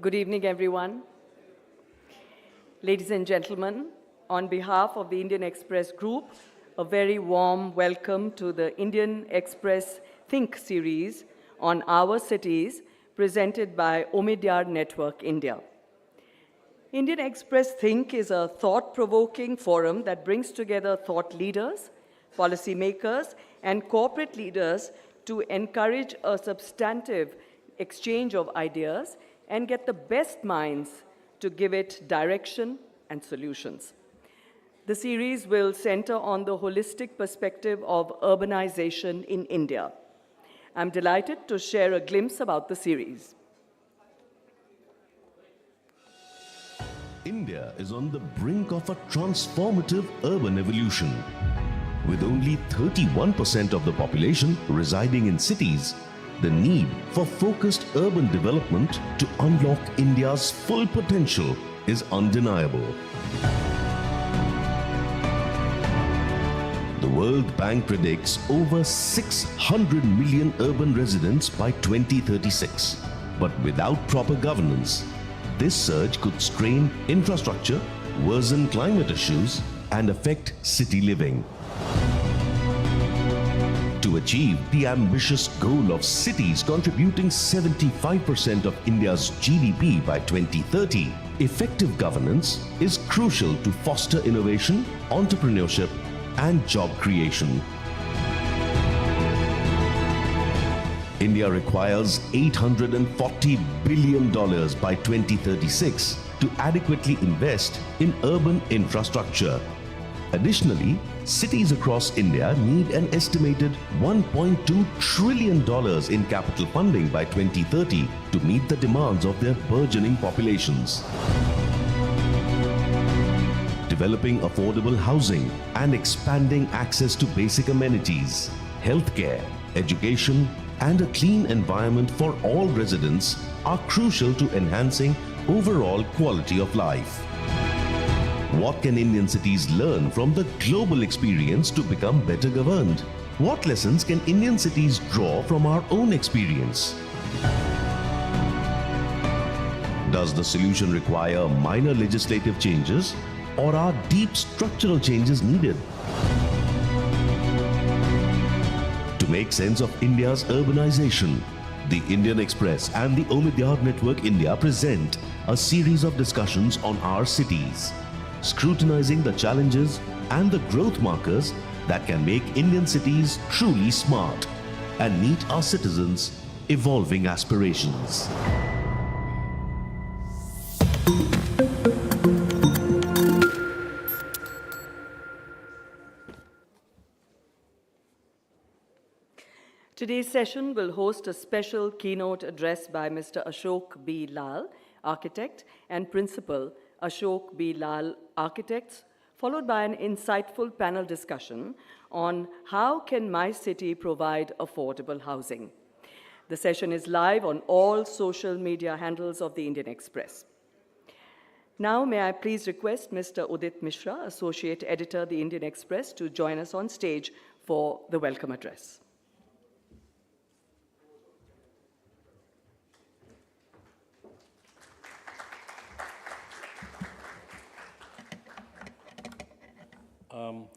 Good evening, everyone. Ladies and gentlemen, on behalf of the Indian Express Group, a very warm welcome to the Indian Express Thinc series on our cities, presented by Omidyar Network India. Indian Express Thinc is a thought-provoking forum that brings together thought leaders, policymakers, and corporate leaders to encourage a substantive exchange of ideas and get the best minds to give it direction and solutions. The series will center on the holistic perspective of urbanization in India. I'm delighted to share a glimpse about the series. India is on the brink of a transformative urban evolution. With only 31% of the population residing in cities, the need for focused urban development to unlock India's full potential is undeniable. The World Bank predicts over 600 million urban residents by 2036. But without proper governance, this surge could strain infrastructure, worsen climate issues, and affect city living. To achieve the ambitious goal of cities contributing 75% of India's GDP by 2030, effective governance is crucial to foster innovation, entrepreneurship, and job creation. India requires $840 billion by 2036 to adequately invest in urban infrastructure. Additionally, cities across India need an estimated $1.2 trillion in capital funding by 2030 to meet the demands of their burgeoning populations. Developing affordable housing and expanding access to basic amenities, healthcare, education, and a clean environment for all residents are crucial to enhancing overall quality of life. What can Indian cities learn from the global experience to become better governed? What lessons can Indian cities draw from our own experience? Does the solution require minor legislative changes, or are deep structural changes needed? To make sense of India's urbanization, the Indian Express and the Omidyar Network India present a series of discussions on our cities, scrutinizing the challenges and the growth markers that can make Indian cities truly smart and meet our citizens' evolving aspirations. Today's session will host a special keynote address by Mr. Ashok B. Lal, architect, and Principal Ashok B. Lal Architects, followed by an insightful panel discussion on how can my city provide affordable housing. The session is live on all social media handles of the Indian Express. Now, may I please request Mr. Udit Mishra, Associate Editor, The Indian Express, to join us on stage for the welcome address.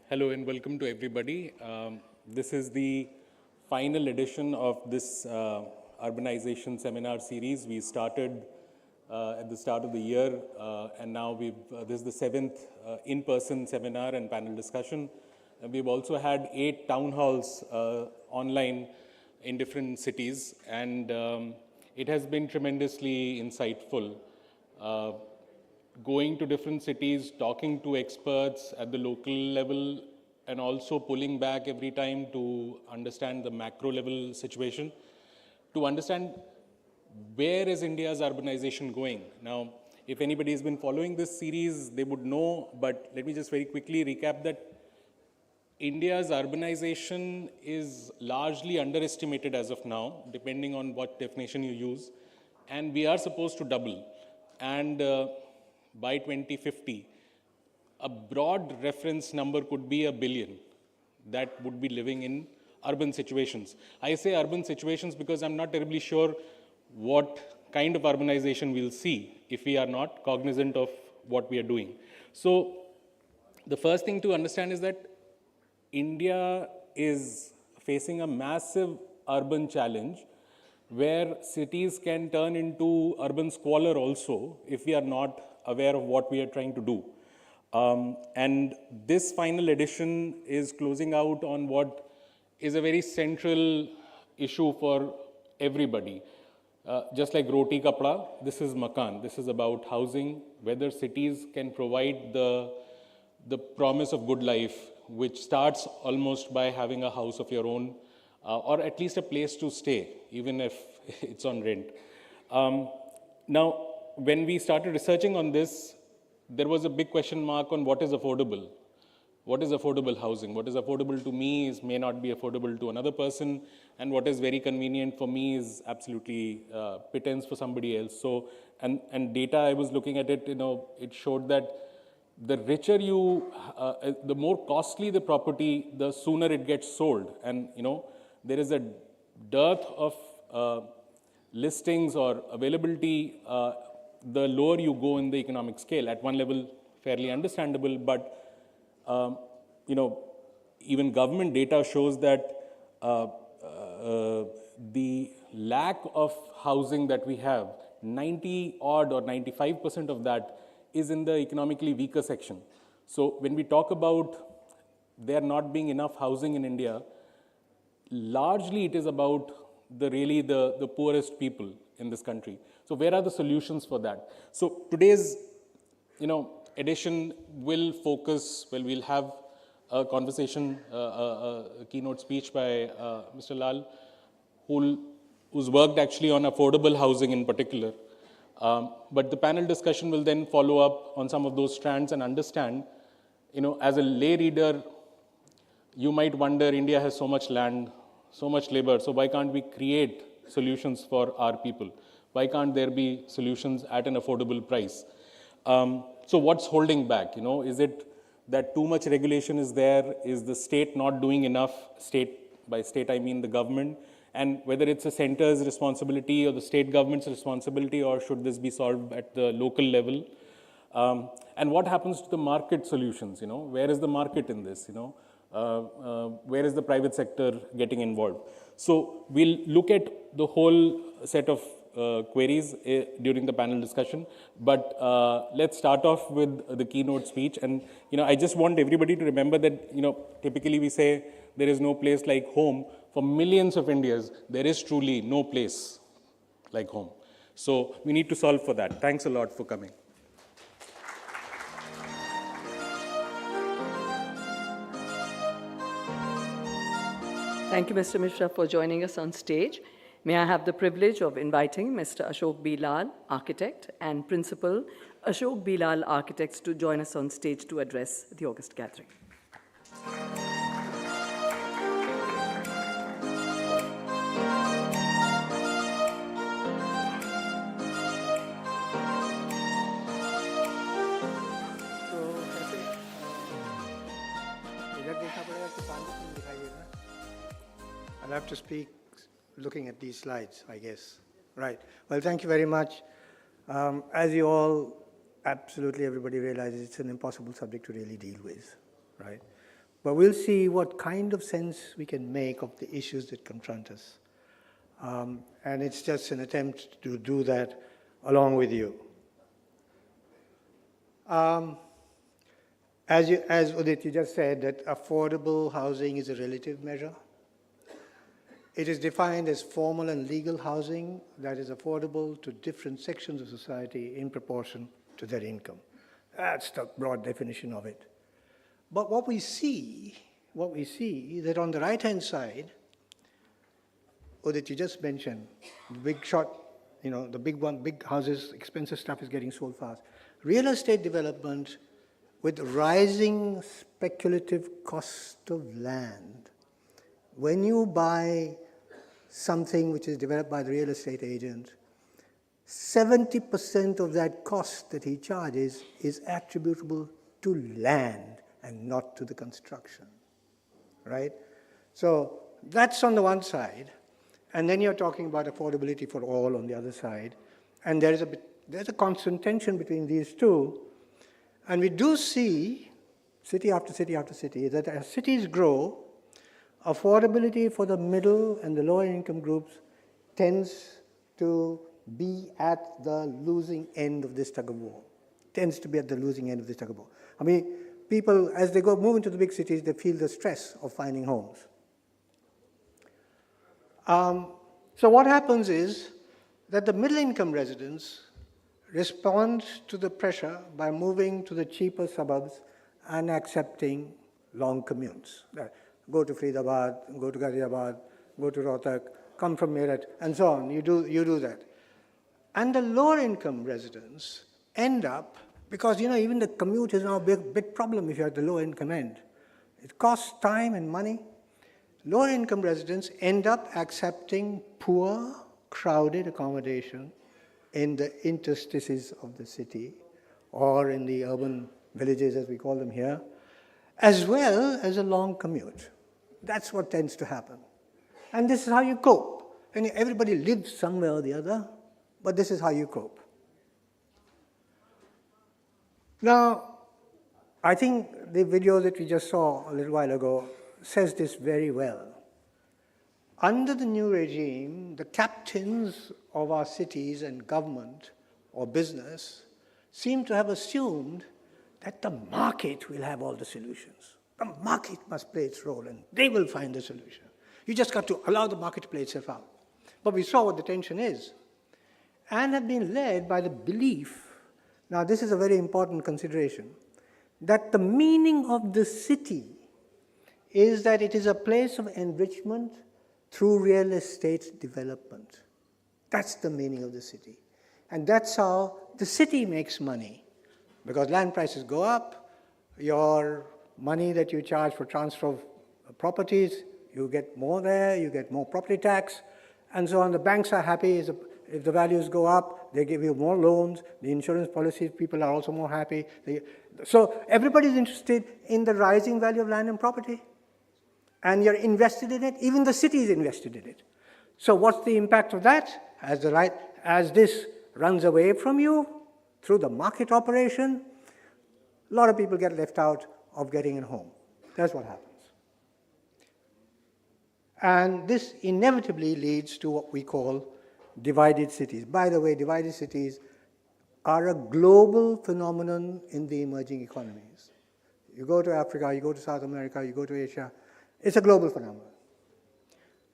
Hello and welcome to everybody. This is the final edition of this urbanization seminar series. We started at the start of the year and now this is the 7th in-person seminar and panel discussion. We've also had 8 town halls online in different cities, and it has been tremendously insightful. Going to different cities, talking to experts at the local level, and also pulling back every time to understand the macro level situation, to understand where is India's urbanization going. Now, if anybody has been following this series, they would know, but let me just very quickly recap that India's urbanization is largely underestimated as of now, depending on what definition you use, and we are supposed to double. And by 2050, a broad reference number could be 1 billion that would be living in urban situations. I say urban situations because I'm not terribly sure what kind of urbanization we'll see if we are not cognizant of what we are doing. So the first thing to understand is that India is facing a massive urban challenge where cities can turn into urban squalor also if we are not aware of what we are trying to do. And this final edition is closing out on what is a very central issue for everybody. Just like roti kapda, this is makan. This is about housing, whether cities can provide the promise of good life, which starts almost by having a house of your own, or at least a place to stay, even if it's on rent. Now, when we started researching on this, there was a big question mark on what is affordable. What is affordable housing? What is affordable to me may not be affordable to another person, and what is very convenient for me is absolutely pittance for somebody else. So, and data I was looking at it, it showed that the richer you, the more costly the property, the sooner it gets sold. And there is a dearth of listings or availability. The lower you go in the economic scale, at one level, fairly understandable, but even government data shows that the lack of housing that we have, 90 odd or 95% of that is in the economically weaker section. So when we talk about there not being enough housing in India, largely it is about the poorest people in this country. So where are the solutions for that? So today's edition will focus, we'll have a conversation, a keynote speech by Mr. Lal, who's worked actually on affordable housing in particular. But the panel discussion will then follow up on some of those strands and understand, as a lay reader, you might wonder, India has so much land, so much labor, so why can't we create solutions for our people? Why can't there be solutions at an affordable price? So what's holding back? Is it that too much regulation is there? Is the state not doing enough? State, by state I mean the government. And whether it's a center's responsibility or the state government's responsibility, or should this be solved at the local level? And what happens to the market solutions? Where is the market in this? Where is the private sector getting involved? So we'll look at the whole set of queries during the panel discussion, but let's start off with the keynote speech. And I just want everybody to remember that typically we say there is no place like home. For millions of Indians, there is truly no place like home. So we need to solve for that. Thanks a lot for coming. Thank you, Mr. Mishra, for joining us on stage. May I have the privilege of inviting Mr. Ashok B. Lal, architect, and Principal Ashok B. Lal Architects to join us on stage to address the August gathering. I'll have to speak looking at these slides, I guess. Right. Well, thank you very much. As you all, absolutely everybody realizes, it's an impossible subject to really deal with, right? But we'll see what kind of sense we can make of the issues that confront us. And it's just an attempt to do that along with you. As Udit, you just said that affordable housing is a relative measure. It is defined as formal and legal housing that is affordable to different sections of society in proportion to their income. That's the broad definition of it. But what we see that on the right-hand side, Udit, you just mentioned, the big shot, the big houses, expensive stuff is getting sold fast. Real estate development with rising speculative cost of land. When you buy something which is developed by the real estate agent, 70% of that cost that he charges is attributable to land and not to the construction, right? So that's on the one side. And then you're talking about affordability for all on the other side. And there's a constant tension between these two. And we do see, city after city after city, that as cities grow, affordability for the middle and the lower income groups tends to be at the losing end of this tug of war. Tends to be at the losing end of this tug of war. I mean, people, as they move into the big cities, they feel the stress of finding homes. So what happens is that the middle income residents respond to the pressure by moving to the cheaper suburbs and accepting long commutes. Go to Faridabad, go to Ghaziabad, go to Rohtak, come from Meerut, and so on. You do that. And the lower income residents end up, because even the commute is now a big problem if you're at the lower income end. It costs time and money. Lower income residents end up accepting poor, crowded accommodation in the interstices of the city, or in the urban villages as we call them here, as well as a long commute. That's what tends to happen. And this is how you cope. And everybody lives somewhere or the other, but this is how you cope. Now, I think the video that we just saw a little while ago says this very well. Under the new regime, the captains of our cities and government or business seem to have assumed that the market will have all the solutions. The market must play its role and they will find the solution. You just got to allow the market to play itself out. But we saw what the tension is, and have been led by the belief, now this is a very important consideration, that the meaning of the city is that it is a place of enrichment through real estate development. That's the meaning of the city. And that's how the city makes money. Because land prices go up, your money that you charge for transfer of properties, you get more there, you get more property tax, and so on. The banks are happy if the values go up, they give you more loans, the insurance policies, people are also more happy. So everybody's interested in the rising value of land and property. And you're invested in it, even the city is invested in it. So what's the impact of that? As this runs away from you through the market operation, a lot of people get left out of getting a home. That's what happens. And this inevitably leads to what we call divided cities. By the way, divided cities are a global phenomenon in the emerging economies. You go to Africa, you go to South America, you go to Asia, it's a global phenomenon.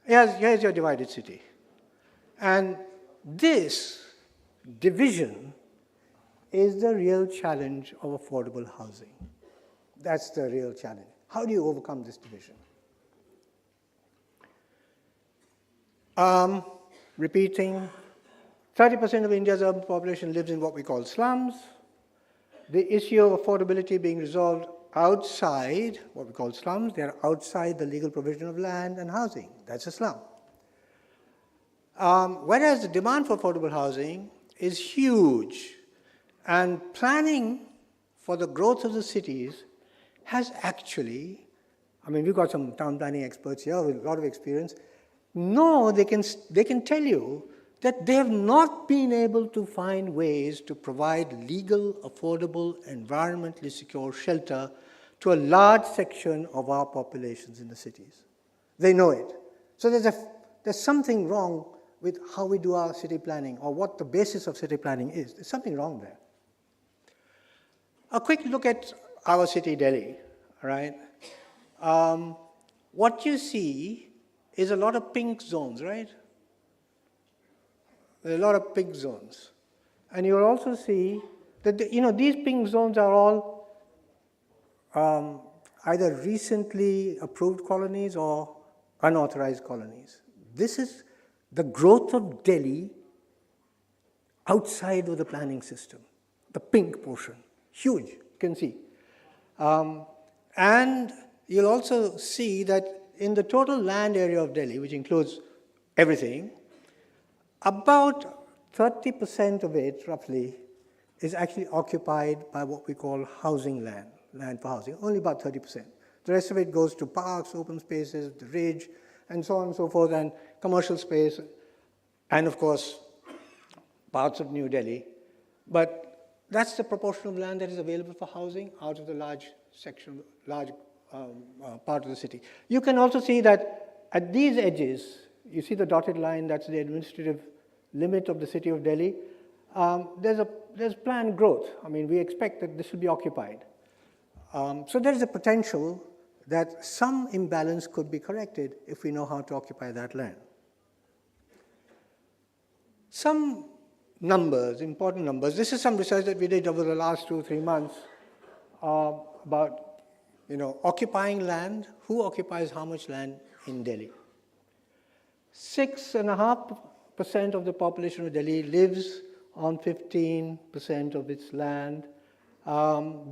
Here's your divided city. And this division is the real challenge of affordable housing. That's the real challenge. How do you overcome this division? Repeating, 30% of India's urban population lives in what we call slums. The issue of affordability being resolved outside what we call slums. They are outside the legal provision of land and housing. That's a slum. Whereas the demand for affordable housing is huge, and planning for the growth of the cities has actually, we've got some town planning experts here with a lot of experience. No, they can tell you that they have not been able to find ways to provide legal, affordable, environmentally secure shelter to a large section of our populations in the cities. They know it. So there's something wrong with how we do our city planning, or what the basis of city planning is. There's something wrong there. A quick look at our city, Delhi, all right? What you see is a lot of pink zones, right? There are a lot of pink zones. And you'll also see that, these pink zones are all either recently approved colonies or unauthorized colonies. This is the growth of Delhi outside of the planning system, the pink portion, huge, you can see. And you'll also see that in the total land area of Delhi, which includes everything, about 30% of it, roughly, is actually occupied by what we call housing land for housing, only about 30%. The rest of it goes to parks, open spaces, the ridge, and so on and so forth, and commercial space, and of course, parts of New Delhi, but that's the proportion of land that is available for housing out of the large section, large part of the city. You can also see that at these edges, you see the dotted line, that's the administrative limit of the city of Delhi. There's planned growth. I mean, we expect that this will be occupied. So there is a potential that some imbalance could be corrected if we know how to occupy that land. Some numbers, important numbers. This is some research that we did over the last 2 or 3 months about, occupying land, who occupies how much land in Delhi. 6.5% of the population of Delhi lives on 15% of its land.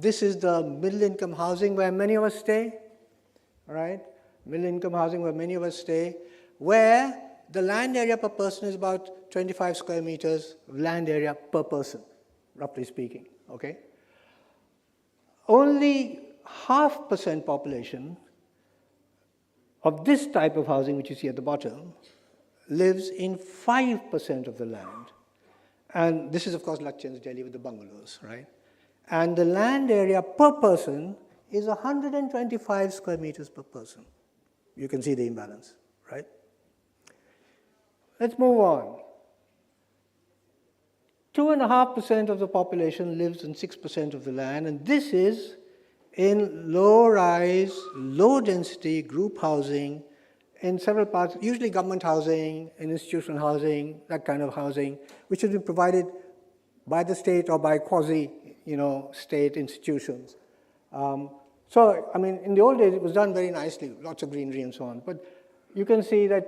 This is the middle-income housing where many of us stay, all right? Middle-income housing where many of us stay, where the land area per person is about 25 square meters of land area per person, roughly speaking, okay? Only 0.5% population of this type of housing, which you see at the bottom, lives in 5% of the land. And this is, of course, Lachchand's Delhi with the bungalows, right? And the land area per person is 125 square meters per person. You can see the imbalance, right? Let's move on. 2.5% of the population lives in 6% of the land, and this is in low-rise, low-density group housing in several parts, usually government housing, and institutional housing, that kind of housing, which has been provided by the state or by quasi-state institutions. So, I mean, in the old days, it was done very nicely, lots of greenery and so on. But you can see that,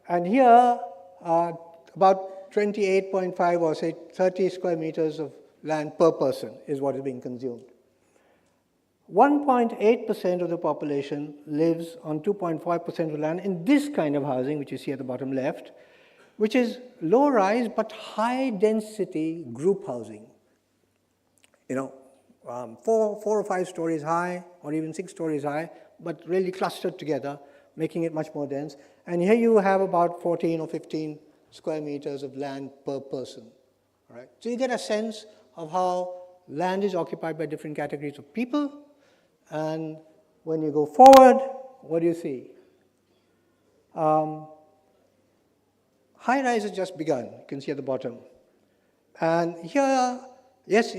and here, about 28.5 or say 30 square meters of land per person is what is being consumed. 1.8% of the population lives on 2.5% of land in this kind of housing, which you see at the bottom left, which is low-rise but high-density group housing. 4 or 5 stories high, or even 6 stories high, but really clustered together, making it much more dense. And here you have about 14 or 15 square meters of land per person. All right? So you get a sense of how land is occupied by different categories of people. And when you go forward, what do you see? High-rise has just begun, you can see at the bottom. And here, yes,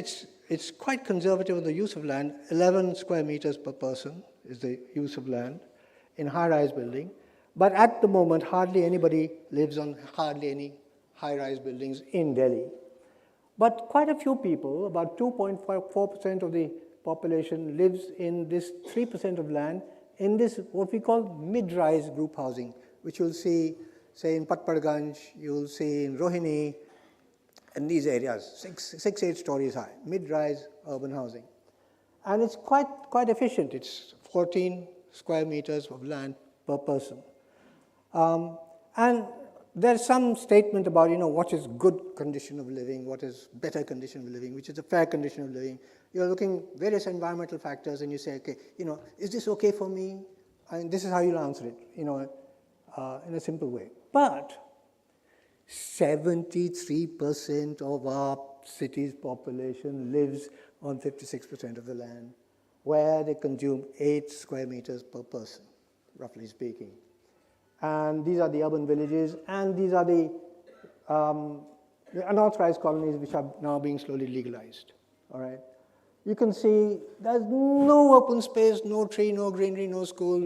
it's quite conservative in the use of land. 11 square meters per person is the use of land in high-rise building. But at the moment, hardly anybody lives on hardly any high-rise buildings in Delhi. But quite a few people, about 2.4% of the population lives in this 3% of land in this what we call mid-rise group housing, which you'll see, say, in Patparganj, you'll see in Rohini, in these areas, 6-8 stories high, mid-rise urban housing. And it's quite efficient. It's 14 square meters of land per person. And there's some statement about, what is good condition of living, what is better condition of living, which is a fair condition of living. You're looking various environmental factors and you say, okay, is this okay for me? And this is how you'll answer it, in a simple way. But 73% of our city's population lives on 56% of the land, where they consume 8 square meters per person, roughly speaking. And these are the urban villages, and these are the unauthorized colonies which are now being slowly legalized, all right? You can see there's no open space, no tree, no greenery, no school,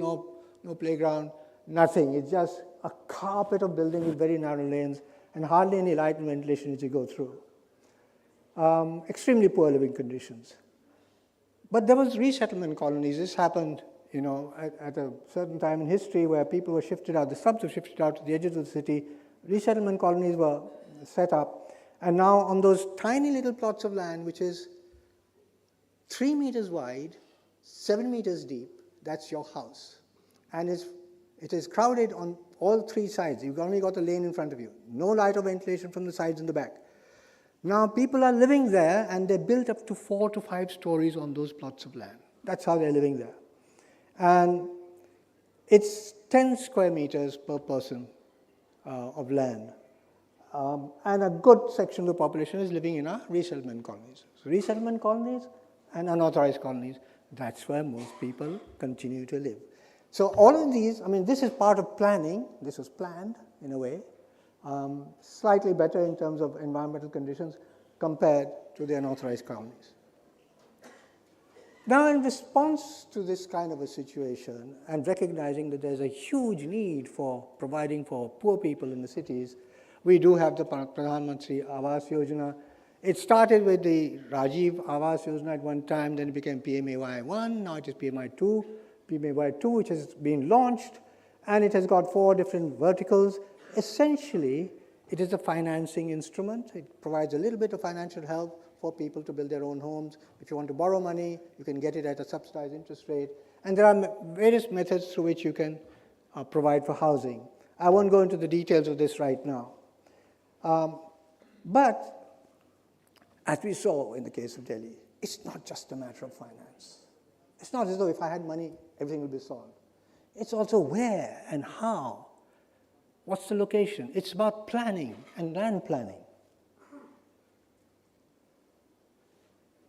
no playground, nothing. It's just a carpet of buildings with very narrow lanes and hardly any light and ventilation as you go through. Extremely poor living conditions. But there was resettlement colonies. This happened, at a certain time in history where people were shifted out, the slums were shifted out to the edges of the city. Resettlement colonies were set up. And now on those tiny little plots of land, which is 3 meters wide, 7 meters deep, that's your house. And it is crowded on all 3 sides. You've only got a lane in front of you. No light or ventilation from the sides and the back. Now people are living there, and they're built up to 4 to 5 stories on those plots of land. That's how they're living there. And it's 10 square meters per person of land. And a good section of the population is living in our resettlement colonies. So resettlement colonies and unauthorized colonies, that's where most people continue to live. So all of these, I mean, this is part of planning. This was planned in a way, slightly better in terms of environmental conditions compared to the unauthorized colonies. Now, in response to this kind of a situation and recognizing that there's a huge need for providing for poor people in the cities, we do have the Pradhan Mantri Awas Yojana. It started with the Rajiv Awas Yojana at one time, then it became PMAY-1, now it is PMAY-2. PMAY-2, which has been launched, and it has got 4 different verticals. Essentially, it is a financing instrument. It provides a little bit of financial help for people to build their own homes. If you want to borrow money, you can get it at a subsidized interest rate. And there are various methods through which you can provide for housing. I won't go into the details of this right now. But as we saw in the case of Delhi, it's not just a matter of finance. It's not as though if I had money, everything will be solved. It's also where and how. What's the location? It's about planning and land planning.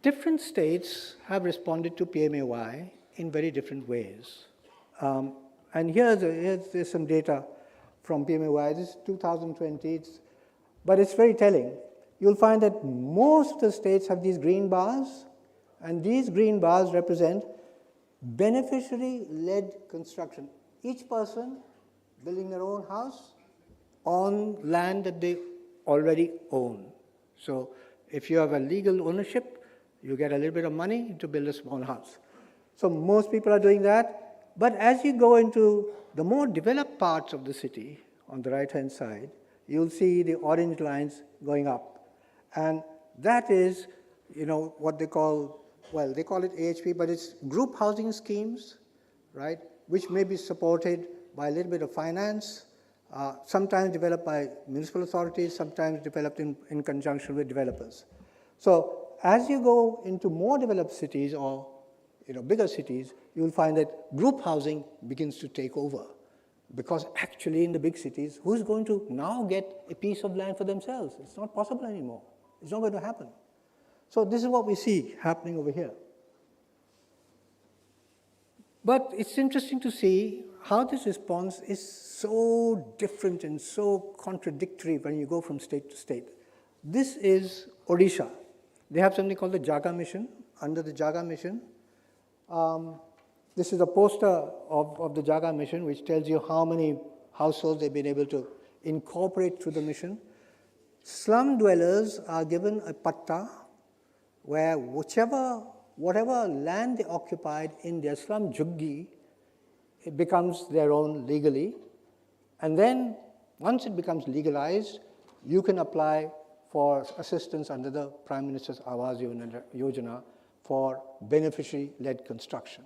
Different states have responded to PMAY in very different ways. And here's some data from PMAY. This is 2020, but it's very telling. You'll find that most of the states have these green bars, and these green bars represent beneficiary-led construction. Each person building their own house on land that they already own. So if you have a legal ownership, you get a little bit of money to build a small house. So most people are doing that. But as you go into the more developed parts of the city, on the right-hand side, you'll see the orange lines going up. And that is, what they call, well, they call it AHP, but it's group housing schemes, right, which may be supported by a little bit of finance, sometimes developed by municipal authorities, sometimes developed in conjunction with developers. So as you go into more developed cities or bigger cities, you'll find that group housing begins to take over. Because actually in the big cities, who's going to now get a piece of land for themselves? It's not possible anymore. It's not going to happen. So this is what we see happening over here. But it's interesting to see how this response is so different and so contradictory when you go from state to state. This is Odisha. They have something called the Jaga Mission. Under the Jaga Mission, this is a poster of the Jaga Mission, which tells you how many households they've been able to incorporate through the mission. Slum dwellers are given a patta where whatever land they occupied in their slum juggi, it becomes their own legally. And then once it becomes legalized, you can apply for assistance under the Prime Minister's Awas Yojana for beneficiary-led construction.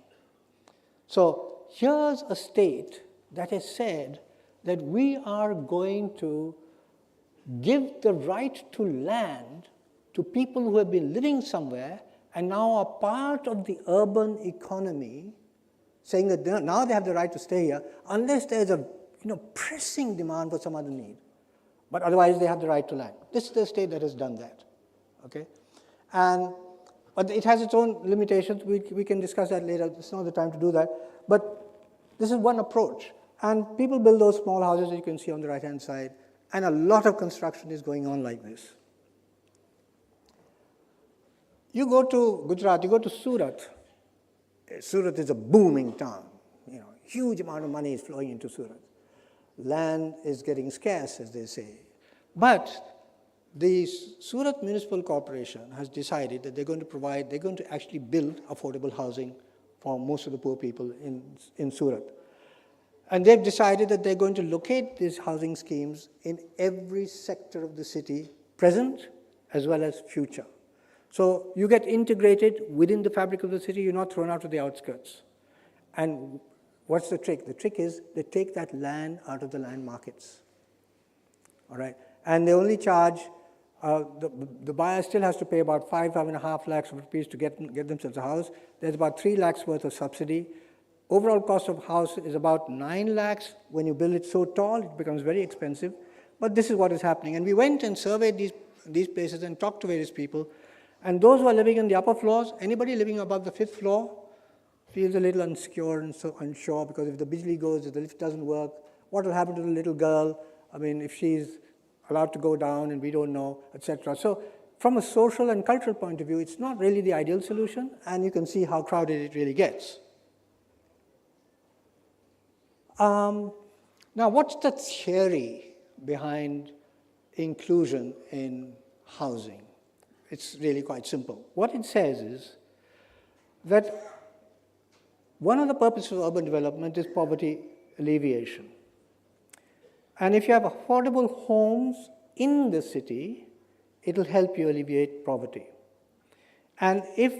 So here's a state that has said that we are going to give the right to land to people who have been living somewhere and now are part of the urban economy, saying that now they have the right to stay here unless there's a pressing demand for some other need. But otherwise they have the right to land. This is the state that has done that. Okay? But it has its own limitations. We can discuss that later. It's not the time to do that. But this is one approach. And people build those small houses that you can see on the right-hand side. And a lot of construction is going on like this. You go to Gujarat, you go to Surat. Surat is a booming town. Huge amount of money is flowing into Surat. Land is getting scarce, as they say. But the Surat Municipal Corporation has decided that they're going to actually build affordable housing for most of the poor people in Surat. And they've decided that they're going to locate these housing schemes in every sector of the city, present as well as future. So you get integrated within the fabric of the city, you're not thrown out to the outskirts. And what's the trick? The trick is they take that land out of the land markets. All right? And they only charge, the buyer still has to pay about 5.5 lakhs rupees to get themselves a house. There's about 3 lakhs worth of subsidy. Overall cost of house is about 9 lakhs. When you build it so tall, it becomes very expensive. But this is what is happening. And we went and surveyed these places and talked to various people. And those who are living in the upper floors, anybody living above the 5th floor feels a little unsecure and so unsure, because if the bijli goes, if the lift doesn't work, what will happen to the little girl? I mean, if she's allowed to go down and we don't know, etc. So from a social and cultural point of view, it's not really the ideal solution, and you can see how crowded it really gets. Now, what's the theory behind inclusion in housing? It's really quite simple. What it says is that one of the purposes of urban development is poverty alleviation. And if you have affordable homes in the city, it'll help you alleviate poverty. And if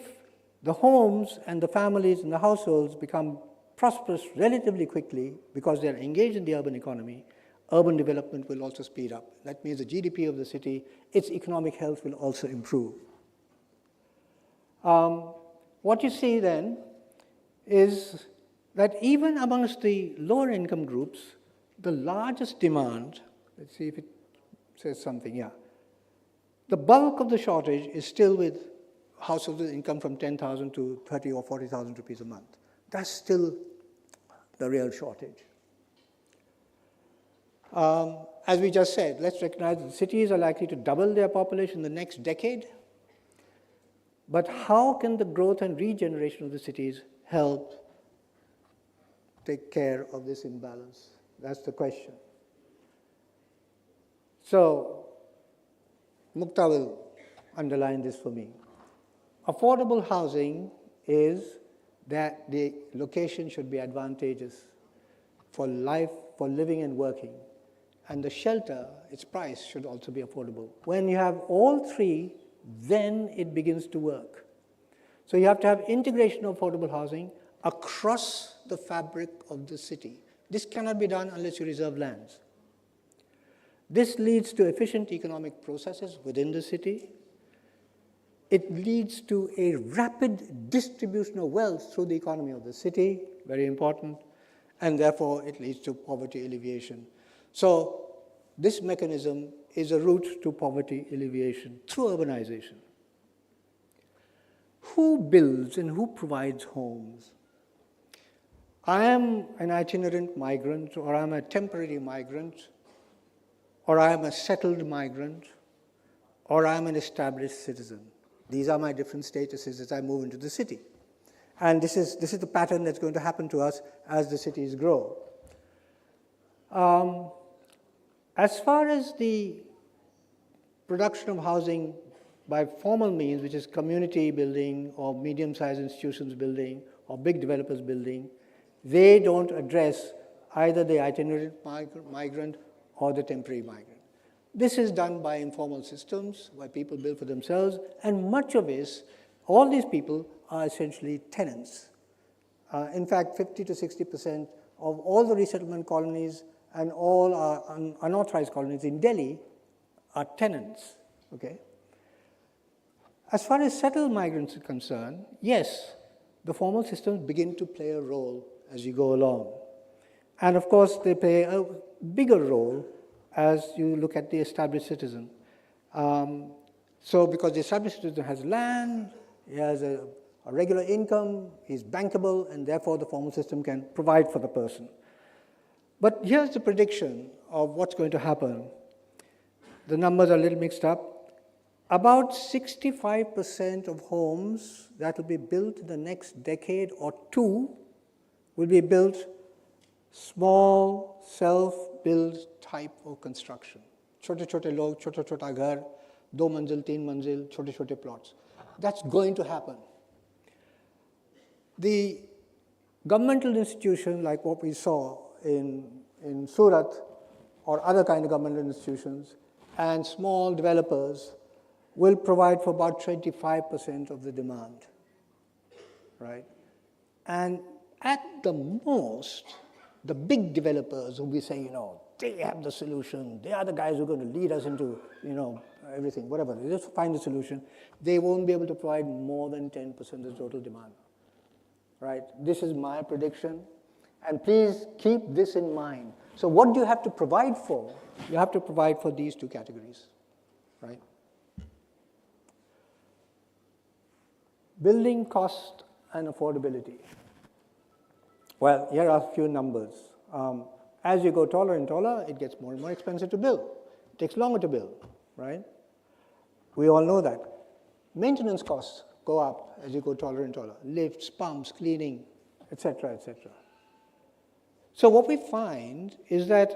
the homes and the families and the households become prosperous relatively quickly because they're engaged in the urban economy, urban development will also speed up. That means the GDP of the city, its economic health will also improve. What you see then is that even amongst the lower income groups, the largest demand, let's see if it says something, yeah. The bulk of the shortage is still with households with income from 10,000 to 30 or 40,000 rupees a month. That's still the real shortage. As we just said, let's recognize that cities are likely to double their population in the next decade. But how can the growth and regeneration of the cities help take care of this imbalance? That's the question. So, Mukta will underline this for me. Affordable housing is that the location should be advantageous for life, for living and working. And the shelter, its price should also be affordable. When you have all three, then it begins to work. So you have to have integration of affordable housing across the fabric of the city. This cannot be done unless you reserve lands. This leads to efficient economic processes within the city. It leads to a rapid distribution of wealth through the economy of the city, very important, and therefore it leads to poverty alleviation. So this mechanism is a route to poverty alleviation through urbanization. Who builds and who provides homes? I am an itinerant migrant, or I'm a temporary migrant, or I am a settled migrant, or I am an established citizen. These are my different statuses as I move into the city. And this is the pattern that's going to happen to us as the cities grow. As far as the production of housing by formal means, which is community building or medium-sized institutions building or big developers building, they don't address either the itinerant migrant or the temporary migrant. This is done by informal systems where people build for themselves, and much of this, all these people are essentially tenants. In fact, 50 to 60% of all the resettlement colonies and all unauthorized colonies in Delhi are tenants, okay? As far as settled migrants are concerned, yes, the formal systems begin to play a role as you go along. And of course, they play a bigger role as you look at the established citizen. So because the established citizen has land, he has a regular income, he's bankable, and therefore the formal system can provide for the person. But here's the prediction of what's going to happen. The numbers are a little mixed up. About 65% of homes that will be built in the next decade or two will be built small, self-built type of construction. Chote-chote log, chota-chota ghar, 2 manzil, 3 manzil, chote-chote plots. That's going to happen. The governmental institutions like what we saw in Surat or other kind of governmental institutions and small developers will provide for about 25% of the demand, right? And at the most, the big developers who we say, they have the solution, they are the guys who are going to lead us into, everything, whatever, they just find the solution, they won't be able to provide more than 10% of the total demand, right? This is my prediction, and please keep this in mind. So what do you have to provide for? You have to provide for these two categories, right? Building cost and affordability. Well, here are a few numbers. As you go taller and taller, it gets more and more expensive to build. It takes longer to build, right? We all know that. Maintenance costs go up as you go taller and taller. Lifts, pumps, cleaning, etc., etc. So what we find is that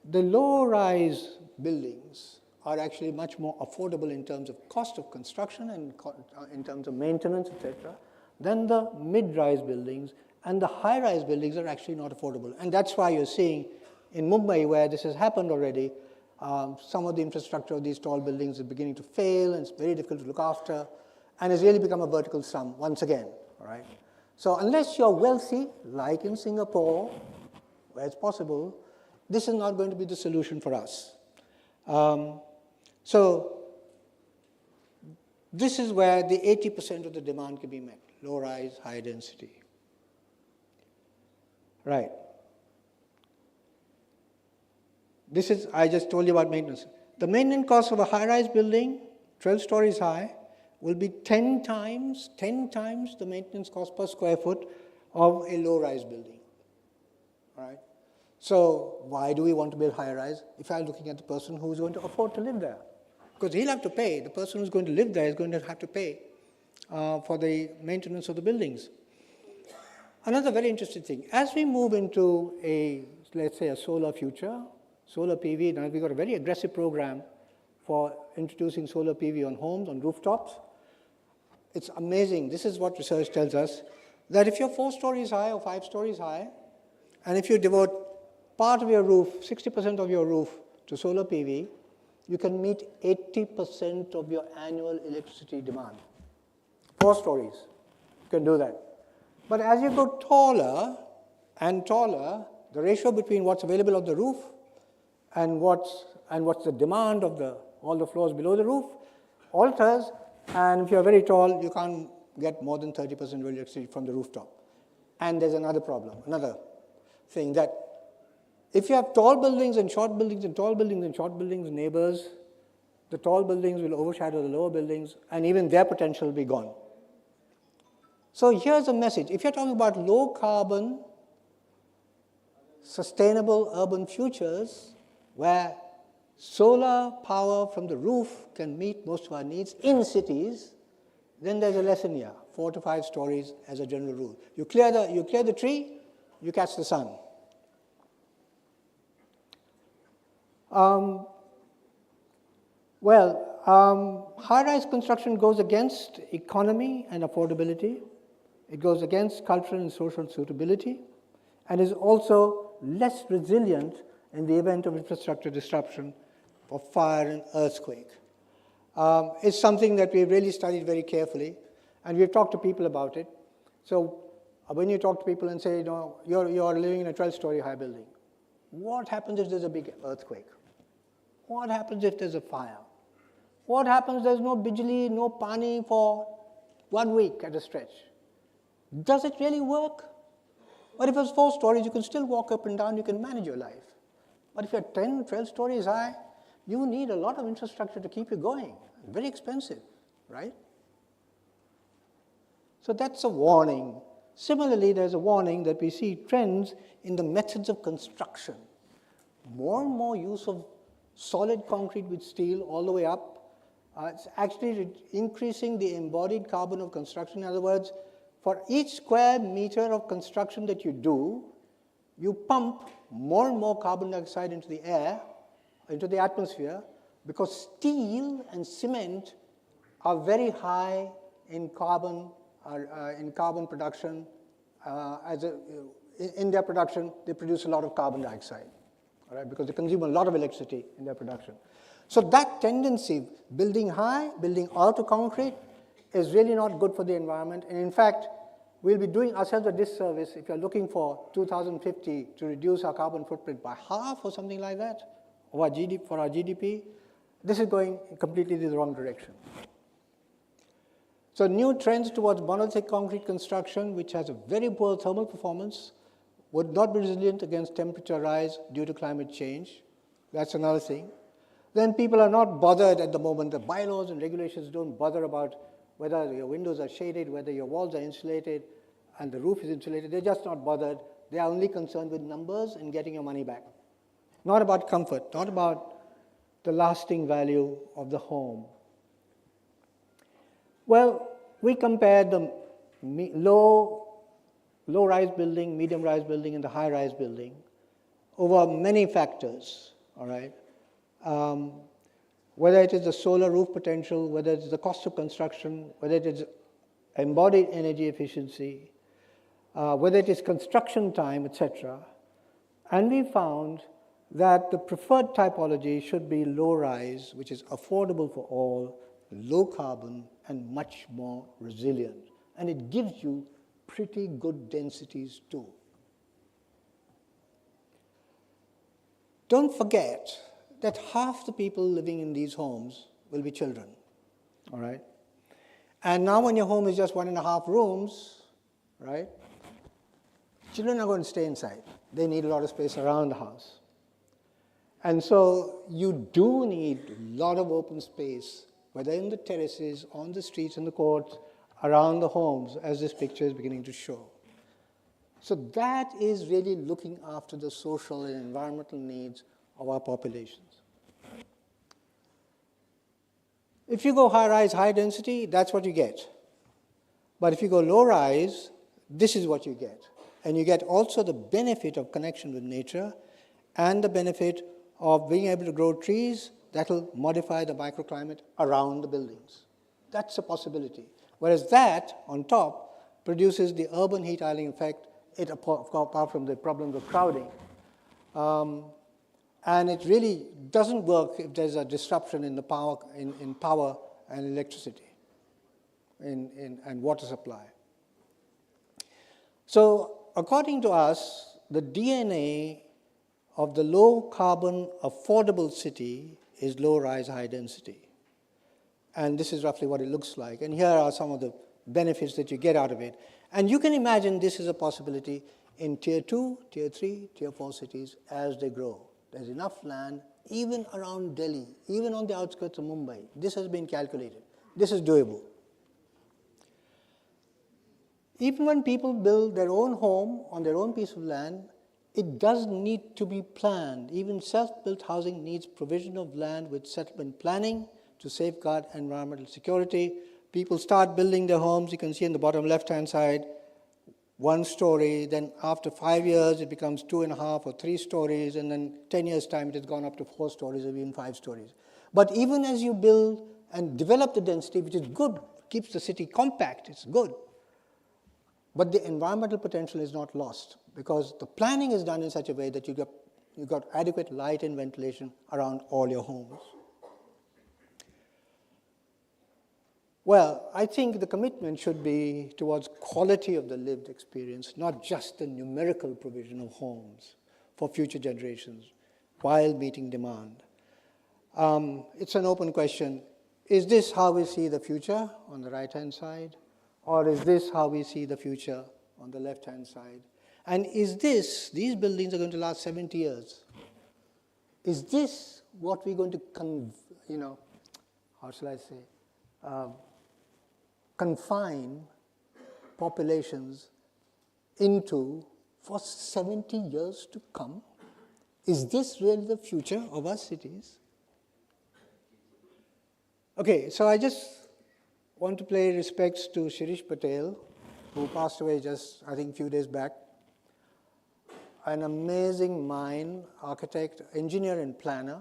the low-rise buildings are actually much more affordable in terms of cost of construction and in terms of maintenance, etc., than the mid-rise buildings, and the high-rise buildings are actually not affordable. And that's why you're seeing in Mumbai, where this has happened already, some of the infrastructure of these tall buildings is beginning to fail, and it's very difficult to look after, and it's really become a vertical slum once again, all right? So unless you're wealthy, like in Singapore, where it's possible, this is not going to be the solution for us. So this is where the 80% of the demand can be met, low-rise, high density. Right. This is, I just told you about maintenance. The maintenance cost of a high-rise building, 12 stories high, will be 10 times the maintenance cost per square foot of a low-rise building. All right? So why do we want to build high-rise if I'm looking at the person who's going to afford to live there? Because he'll have to pay. The person who's going to live there is going to have to pay for the maintenance of the buildings. Another very interesting thing, as we move into a, let's say, a solar future, solar PV, now we've got a very aggressive program for introducing solar PV on homes, on rooftops. It's amazing. This is what research tells us, that if you're 4 stories high or 5 stories high, and if you devote part of your roof, 60% of your roof to solar PV, you can meet 80% of your annual electricity demand. 4 stories, you can do that. But as you go taller and taller, the ratio between what's available on the roof and what's the demand of all the floors below the roof alters, and if you're very tall, you can't get more than 30% of electricity from the rooftop. And there's another problem, another thing, that if you have tall buildings and short buildings and tall buildings and short buildings, neighbors, the tall buildings will overshadow the lower buildings, and even their potential will be gone. So here's a message. If you're talking about low carbon, sustainable urban futures, where solar power from the roof can meet most of our needs in cities, then there's a lesson here, 4 to 5 stories as a general rule. You clear the tree, you catch the sun. High-rise construction goes against economy and affordability. It goes against cultural and social suitability, and is also less resilient in the event of infrastructure disruption, of fire and earthquake. It's something that we've really studied very carefully, and we've talked to people about it. So when you talk to people and say, you're living in a 12-story high building, what happens if there's a big earthquake? What happens if there's a fire? What happens if there's no bijli, no pani for 1 week at a stretch? Does it really work? But if it's 4 stories, you can still walk up and down, you can manage your life. But if you're 10, 12 stories high, you need a lot of infrastructure to keep you going. Very expensive, right? So that's a warning. Similarly, there's a warning that we see trends in the methods of construction. More and more use of solid concrete with steel all the way up. It's actually increasing the embodied carbon of construction. In other words, for each square meter of construction that you do, you pump more and more carbon dioxide into the air, into the atmosphere, because steel and cement are very high in carbon production. In their production, they produce a lot of carbon dioxide, all right, because they consume a lot of electricity in their production. So that tendency, building high, building out of concrete, is really not good for the environment. And in fact, we'll be doing ourselves a disservice if you're looking for 2050 to reduce our carbon footprint by half or something like that, for our GDP. This is going completely the wrong direction. So new trends towards monolithic concrete construction, which has a very poor thermal performance, would not be resilient against temperature rise due to climate change. That's another thing. Then people are not bothered at the moment. The bylaws and regulations don't bother about whether your windows are shaded, whether your walls are insulated, and the roof is insulated. They're just not bothered. They are only concerned with numbers and getting your money back. Not about comfort, not about the lasting value of the home. Well, we compared the low-rise building, medium-rise building, and the high-rise building over many factors, all right? Whether it is the solar roof potential, whether it is the cost of construction, whether it is embodied energy efficiency, whether it is construction time, etc. And we found that the preferred typology should be low-rise, which is affordable for all, low carbon, and much more resilient. And it gives you pretty good densities too. Don't forget that half the people living in these homes will be children, all right? And now when your home is just 1.5 rooms, right, children are going to stay inside. They need a lot of space around the house. And so you do need a lot of open space, whether in the terraces, on the streets, in the courts, around the homes, as this picture is beginning to show. So that is really looking after the social and environmental needs of our populations. If you go high-rise, high-density, that's what you get. But if you go low-rise, this is what you get. And you get also the benefit of connection with nature and the benefit of being able to grow trees that will modify the microclimate around the buildings. That's a possibility. Whereas that, on top, produces the urban heat island effect, apart from the problems of crowding. And it really doesn't work if there's a disruption in the power, in power and electricity and water supply. So according to us, the DNA of the low-carbon, affordable city is low-rise, high-density. And this is roughly what it looks like. And here are some of the benefits that you get out of it. And you can imagine this is a possibility in Tier 2, Tier 3, Tier 4 cities as they grow. There's enough land, even around Delhi, even on the outskirts of Mumbai. This has been calculated. This is doable. Even when people build their own home on their own piece of land, it does need to be planned. Even self-built housing needs provision of land with settlement planning to safeguard environmental security. People start building their homes. You can see in the bottom left-hand side, 1 story. Then after 5 years, it becomes 2.5 or 3 stories. And then 10 years' time, it has gone up to 4 stories or even 5 stories. But even as you build and develop the density, which is good, keeps the city compact, it's good. But the environmental potential is not lost because the planning is done in such a way that you've got adequate light and ventilation around all your homes. Well, I think the commitment should be towards quality of the lived experience, not just the numerical provision of homes for future generations while meeting demand. It's an open question. Is this how we see the future on the right-hand side? Or is this how we see the future on the left-hand side? And is this, these buildings are going to last 70 years. Is this what we're going to, how shall I say, confine populations into for 70 years to come? Is this really the future of our cities? Okay, so I just want to pay respects to Shirish Patel, who passed away just, I think, a few days back. An amazing mind, architect, engineer, and planner,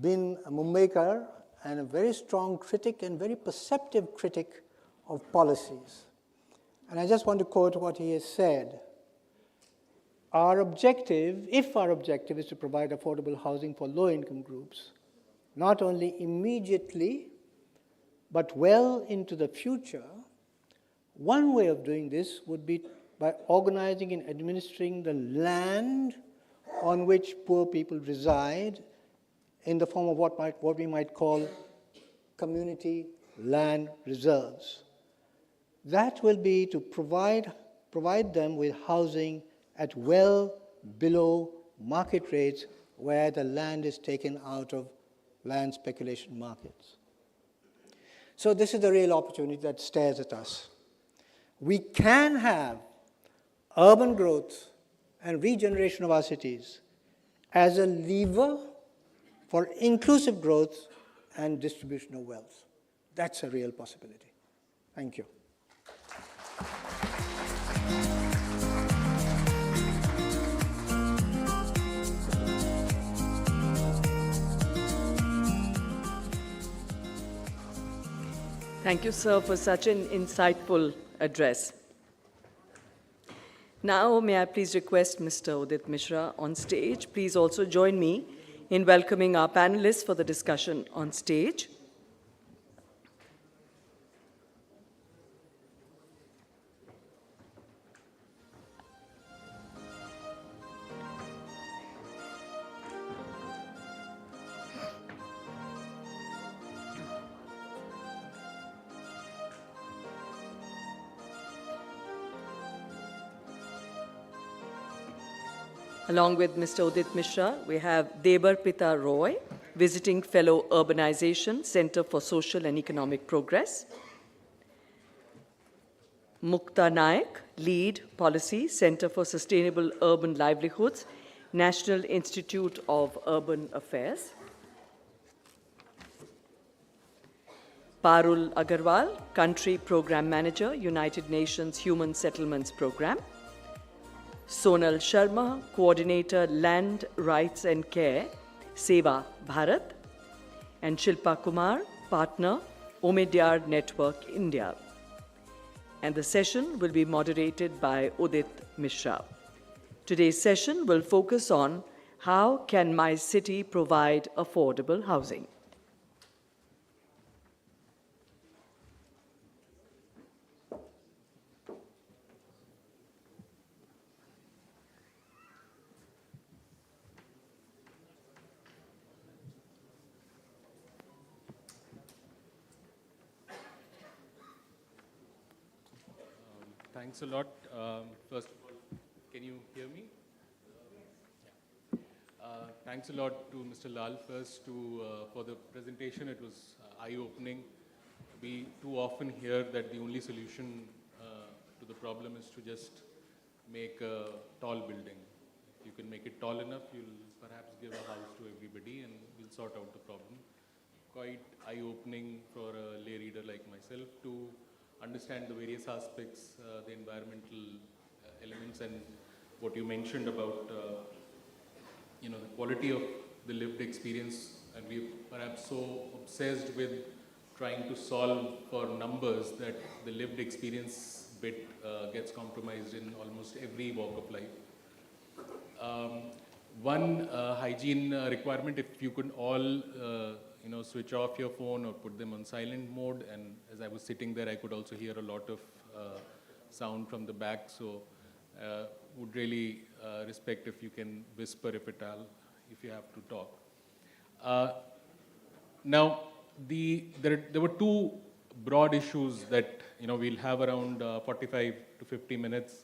been a Mumbaikar and a very strong critic and very perceptive critic of policies. And I just want to quote what he has said. Our objective, if our objective is to provide affordable housing for low-income groups, not only immediately, but well into the future, one way of doing this would be by organizing and administering the land on which poor people reside in the form of what we might call community land reserves. That will be to provide them with housing at well below market rates where the land is taken out of land speculation markets. So this is the real opportunity that stares at us. We can have urban growth and regeneration of our cities as a lever for inclusive growth and distribution of wealth. That's a real possibility. Thank you. Thank you, sir, for such an insightful address. Now, may I please request Mr. Udit Mishra on stage. Please also join me in welcoming our panelists for the discussion on stage. Along with Mr. Udit Mishra, we have Debar Pita Roy, Visiting Fellow Urbanization, Center for Social and Economic Progress. Mukta Naik, Lead Policy, Center for Sustainable Urban Livelihoods, National Institute of Urban Affairs. Parul Agarwal, Country Program Manager, United Nations Human Settlements Program. Sonal Sharma, Coordinator, Land Rights and Care, Seva Bharat. And Shilpa Kumar, Partner, Omidyar Network India. And the session will be moderated by Udit Mishra. Today's session will focus on how can my city provide affordable housing. Thanks a lot. First of all, can you hear me? Thanks a lot to Mr. Lal first for the presentation. It was eye-opening. We too often hear that the only solution to the problem is to just make a tall building. If you can make it tall enough, you'll perhaps give a house to everybody and we'll sort out the problem. Quite eye-opening for a lay reader like myself to understand the various aspects, the environmental elements, and what you mentioned about the quality of the lived experience. And we're perhaps so obsessed with trying to solve for numbers that the lived experience bit gets compromised in almost every walk of life. One hygiene requirement, if you could all switch off your phone or put them on silent mode. And as I was sitting there, I could also hear a lot of sound from the back. So would really respect if you can whisper if you have to talk. Now, there were two broad issues that we'll have around 45 to 50 minutes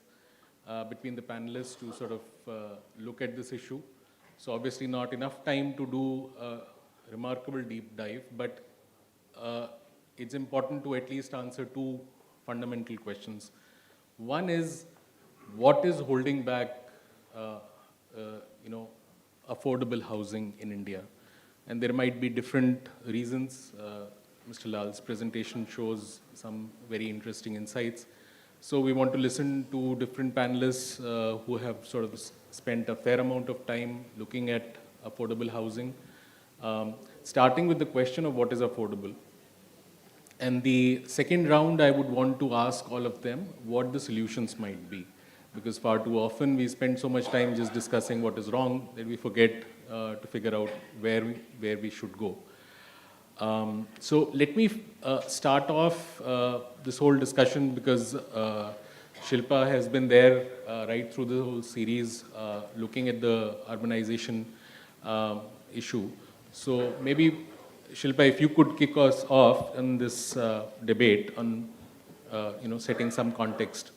between the panelists to sort of look at this issue. So obviously not enough time to do remarkable deep dive, but it's important to at least answer two fundamental questions. One is, what is holding back, affordable housing in India? And there might be different reasons. Mr. Lal's presentation shows some very interesting insights. So we want to listen to different panelists who have sort of spent a fair amount of time looking at affordable housing. Starting with the question of what is affordable. And the second round, I would want to ask all of them what the solutions might be. Because far too often we spend so much time just discussing what is wrong that we forget to figure out where we should go. So let me start off this whole discussion because Shilpa has been there right through the whole series looking at the urbanization issue. So maybe, Shilpa, if you could kick us off in this debate on, setting some context.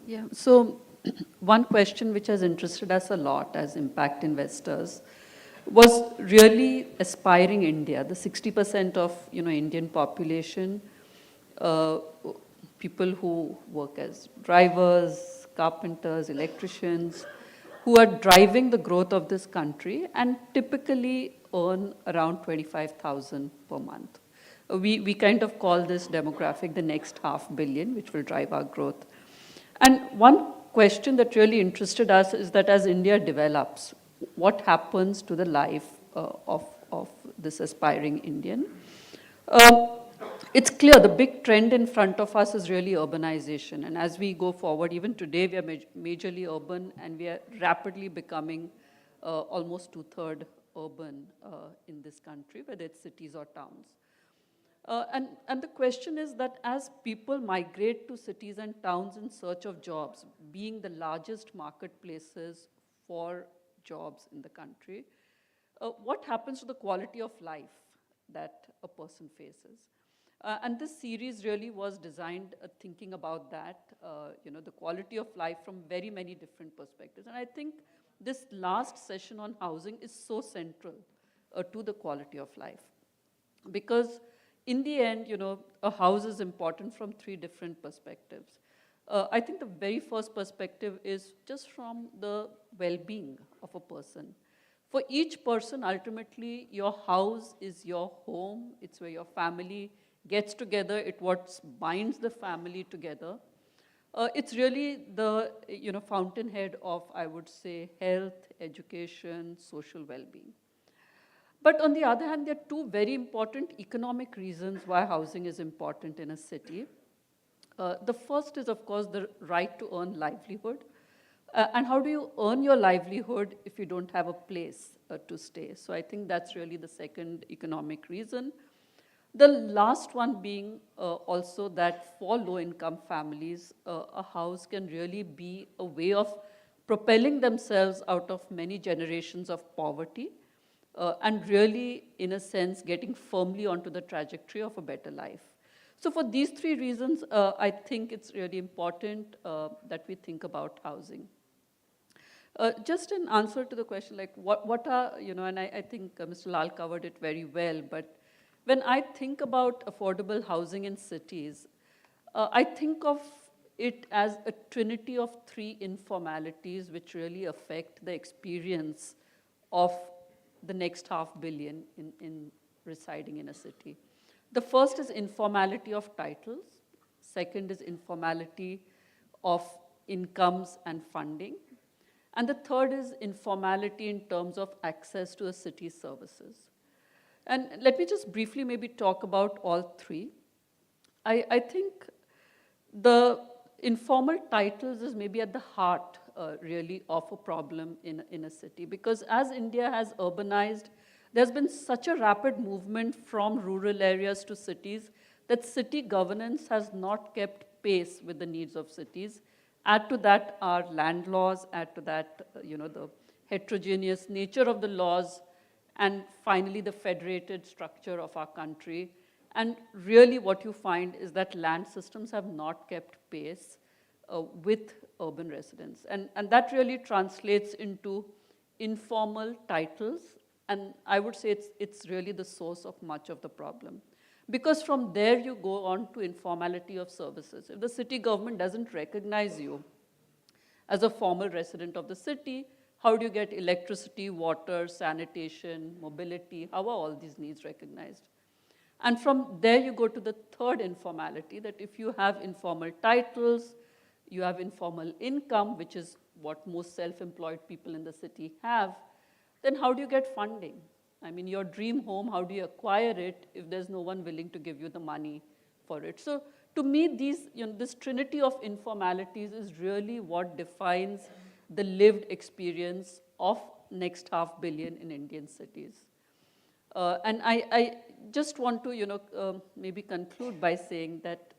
Yeah, so one question which has interested us a lot as impact investors was really aspiring India, the 60% of Indian population, uh, people who work as drivers, carpenters, electricians, who are driving the growth of this country and typically earn around 25,000 per month. We kind of call this demographic the next $500 million, which will drive our growth. And one question that really interested us is that as India develops, what happens to the life of this aspiring Indian? It's clear the big trend in front of us is really urbanization. And as we go forward, even today we are majorly urban and we are rapidly becoming almost 2/3 urban in this country, whether it's cities or towns. And the question is that as people migrate to cities and towns in search of jobs, being the largest marketplaces for jobs in the country, what happens to the quality of life that a person faces? And this series really was designed thinking about that, the quality of life from very many different perspectives. And I think this last session on housing is so central to the quality of life. Because in the end, a house is important from 3 different perspectives. I think the very first perspective is just from the well-being of a person. For each person, ultimately, your house is your home. It's where your family gets together. It's what binds the family together. It's really the fountainhead of, I would say, health, education, social well-being. But on the other hand, there are 2 very important economic reasons why housing is important in a city. The first is, of course, the right to earn livelihood. And how do you earn your livelihood if you don't have a place to stay? So I think that's really the second economic reason. The last one being also that for low-income families, a house can really be a way of propelling themselves out of many generations of poverty and really, in a sense, getting firmly onto the trajectory of a better life. So for these 3 reasons, I think it's really important that we think about housing. Just an answer to the question, like what are, and I think Mr. Lal covered it very well, but when I think about affordable housing in cities, I think of it as a trinity of 3 informalities which really affect the experience of the next $500 million in residing in a city. The first is informality of titles. Second is informality of incomes and funding. And the third is informality in terms of access to a city's services. And let me just briefly maybe talk about all 3. I think the informal titles is maybe at the heart really of a problem in a city, because as India has urbanized, there's been such a rapid movement from rural areas to cities that city governance has not kept pace with the needs of cities. Add to that our land laws, add to that the heterogeneous nature of the laws, and finally the federated structure of our country. And really what you find is that land systems have not kept pace with urban residents. And that really translates into informal titles. And I would say it's really the source of much of the problem. Because from there you go on to informality of services. If the city government doesn't recognize you as a formal resident of the city, how do you get electricity, water, sanitation, mobility? How are all these needs recognized? And from there you go to the third informality, that if you have informal titles, you have informal income, which is what most self-employed people in the city have, then how do you get funding? I mean, your dream home, how do you acquire it if there's no one willing to give you the money for it? So to me, this trinity of informalities is really what defines the lived experience of next $500 million in Indian cities. And I just want to maybe conclude by saying that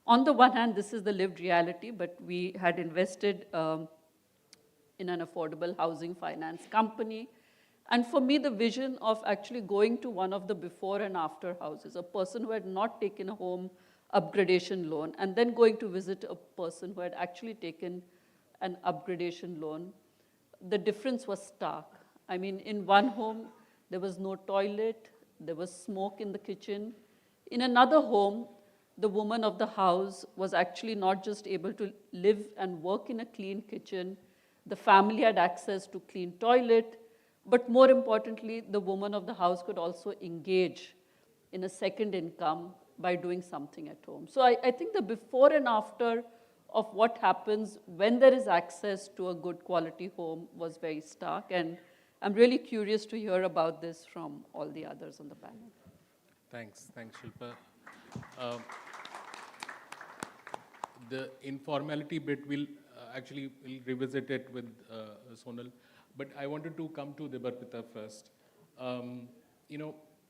on the one hand, this is the lived reality, but we had invested in an affordable housing finance company. And for me, the vision of actually going to one of the before and after houses, a person who had not taken a home upgradation loan, and then going to visit a person who had actually taken an upgradation loan, the difference was stark. I mean, in one home, there was no toilet, there was smoke in the kitchen. In another home, the woman of the house was actually not just able to live and work in a clean kitchen, the family had access to clean toilet, but more importantly, the woman of the house could also engage in a second income by doing something at home. So I think the before and after of what happens when there is access to a good quality home was very stark, and I'm really curious to hear about this from all the others on the panel. Thanks, Shilpa. The informality bit, we'll revisit it with Sonal, but I wanted to come to Dibarpita first.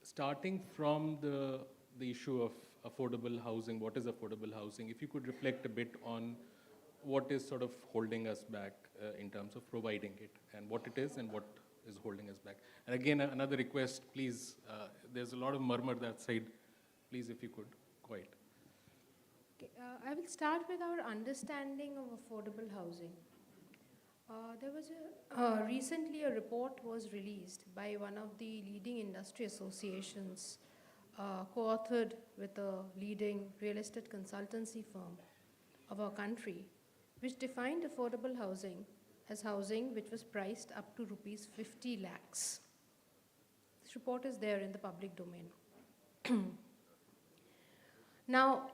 Starting from the issue of affordable housing, what is affordable housing? If you could reflect a bit on what is sort of holding us back in terms of providing it, and what it is and what is holding us back. And again, another request, please, there's a lot of murmur that side. Please, if you could, quiet. Okay, I will start with our understanding of affordable housing. There was recently a report was released by one of the leading industry associations, co-authored with a leading real estate consultancy firm of our country, which defined affordable housing as housing which was priced up to rupees 50 lakhs. This report is there in the public domain. Now,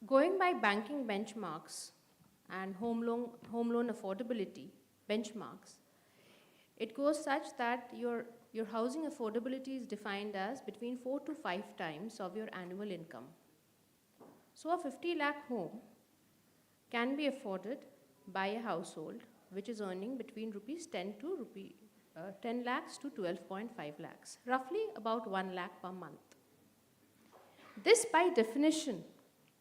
going by banking benchmarks and home loan affordability benchmarks, it goes such that your housing affordability is defined as between 4 to 5 times of your annual income. So a 50 lakh home can be afforded by a household which is earning between rupees 10 lakhs to 12.5 lakhs, roughly about 1 lakh per month. This, by definition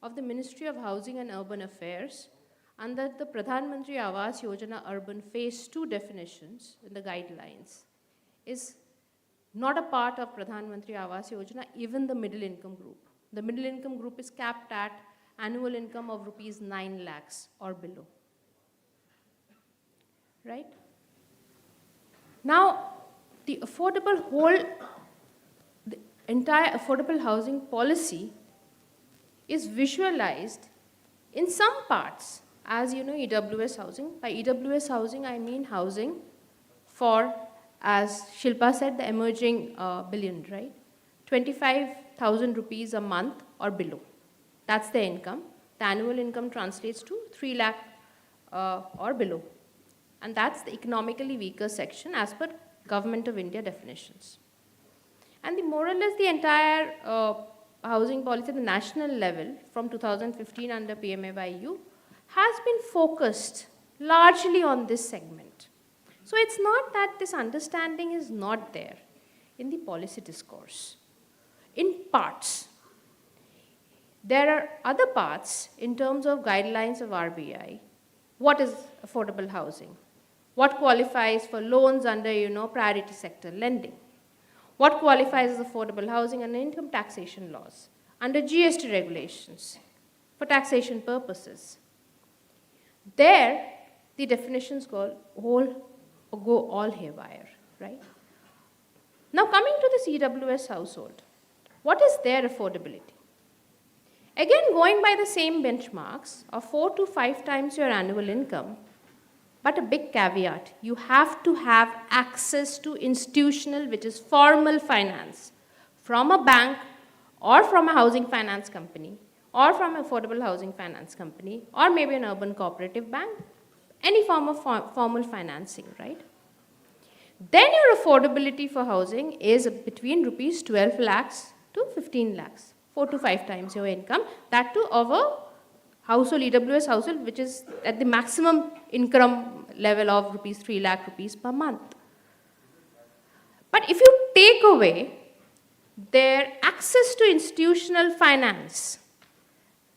of the Ministry of Housing and Urban Affairs, under the Pradhan Mantri Awas Yojana Urban Phase 2 definitions in the guidelines, is not a part of Pradhan Mantri Awas Yojana, even the middle income group. The middle income group is capped at annual income of rupees 9 lakhs or below. Right? Now, the entire affordable housing policy is visualized in some parts as, EWS housing. By EWS housing, I mean housing for, as Shilpa said, the emerging billion, right? 25,000 rupees a month or below. That's the income. The annual income translates to 3 lakh or below. And that's the economically weaker section as per Government of India definitions. And more or less the entire housing policy at the national level from 2015 under PMAYU has been focused largely on this segment. So it's not that this understanding is not there in the policy discourse. In parts. There are other parts in terms of guidelines of RBI. What is affordable housing? What qualifies for loans under, priority sector lending? What qualifies as affordable housing under income taxation laws, under GST regulations, for taxation purposes? There, the definitions go all haywire, right? Now, coming to this EWS household, what is their affordability? Again, going by the same benchmarks of 4 to 5 times your annual income, but a big caveat, you have to have access to institutional, which is formal finance, from a bank or from a housing finance company, or from an affordable housing finance company, or maybe an urban cooperative bank, any form of formal financing, right? Then your affordability for housing is between rupees 12 lakhs to 15 lakhs, 4 to 5 times your income, that too of a household, EWS household, which is at the maximum income level of rupees 3 lakh rupees per month. But if you take away their access to institutional finance,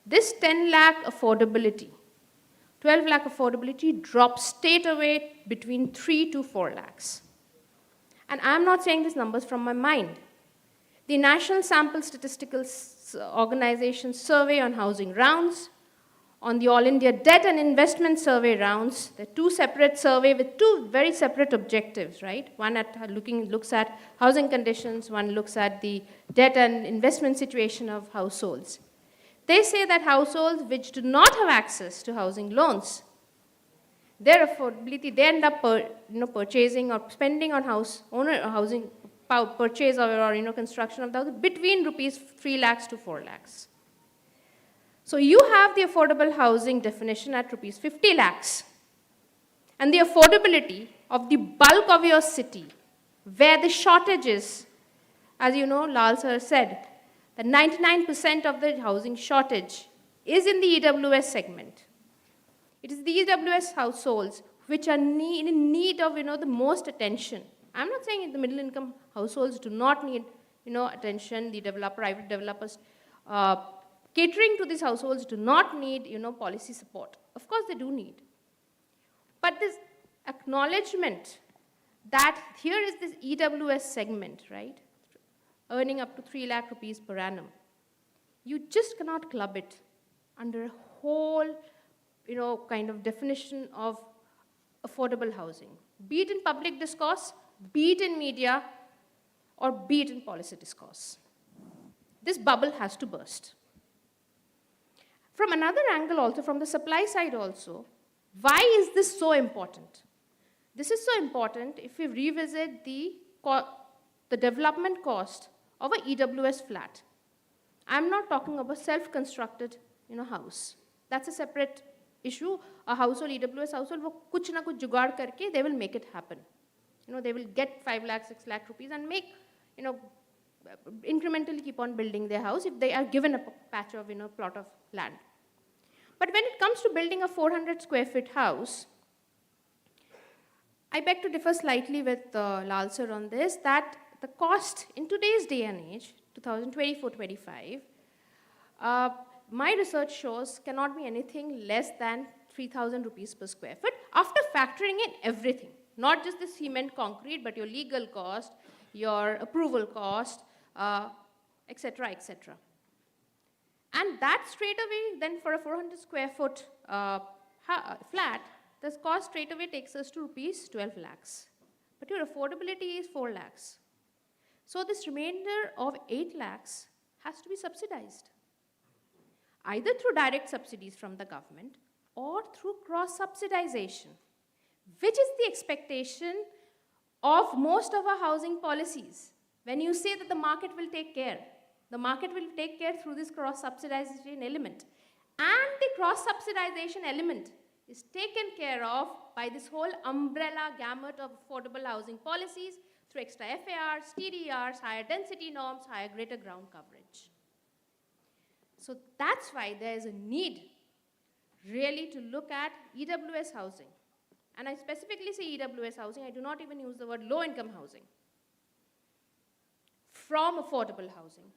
this 10 lakh affordability, 12 lakh affordability drops straight away between 3 to 4 lakhs. And I'm not saying these numbers from my mind. The National Sample Statistical Organization survey on housing rounds on the All India Debt and Investment Survey rounds. There are two separate surveys with two very separate objectives, right? One looks at housing conditions, one looks at the debt and investment situation of households. They say that households which do not have access to housing loans, their affordability, they end up purchasing or spending on housing purchase or construction of the house between rupees 3 lakhs to 4 lakhs. So you have the affordable housing definition at rupees 50 lakhs. And the affordability of the bulk of your city, where the shortage is, as you know, Lal sir said, that 99% of the housing shortage is in the EWS segment. It is the EWS households which are in need of the most attention. I'm not saying the middle income households do not need attention. The private developers catering to these households do not need policy support. Of course they do need. But this acknowledgement that here is this EWS segment, right, earning up to 3 lakh rupees per annum, you just cannot club it under a whole kind of definition of affordable housing, be it in public discourse, be it in media, or be it in policy discourse. This bubble has to burst. From another angle also, from the supply side also, why is this so important? This is so important if we revisit the development cost of a EWS flat. I'm not talking about self-constructed house. That's a separate issue. A household, EWS household, wo kuch na kuch jugaad karke, they will make it happen. They will get 5 lakh, 6 lakh rupees and make, incrementally keep on building their house if they are given a patch of, plot of land. But when it comes to building a 400 square feet house, I beg to differ slightly with Lal sir on this, that the cost in today's day and age, 2024-25, my research shows cannot be anything less than 3,000 rupees per square foot after factoring in everything. Not just the cement, concrete, but your legal cost, your approval cost, etc., etc. And that straight away, then for a 400 square foot flat, this cost straight away takes us to rupees 12 lakhs. But your affordability is 4 lakhs. So this remainder of 8 lakhs has to be subsidized, either through direct subsidies from the government or through cross-subsidization, which is the expectation of most of our housing policies. When you say that the market will take care through this cross-subsidization element. And the cross-subsidization element is taken care of by this whole umbrella gamut of affordable housing policies through extra FARs, TDRs, higher density norms, higher greater ground coverage. So that's why there is a need really to look at EWS housing. And I specifically say EWS housing, I do not even use the word low-income housing, from affordable housing,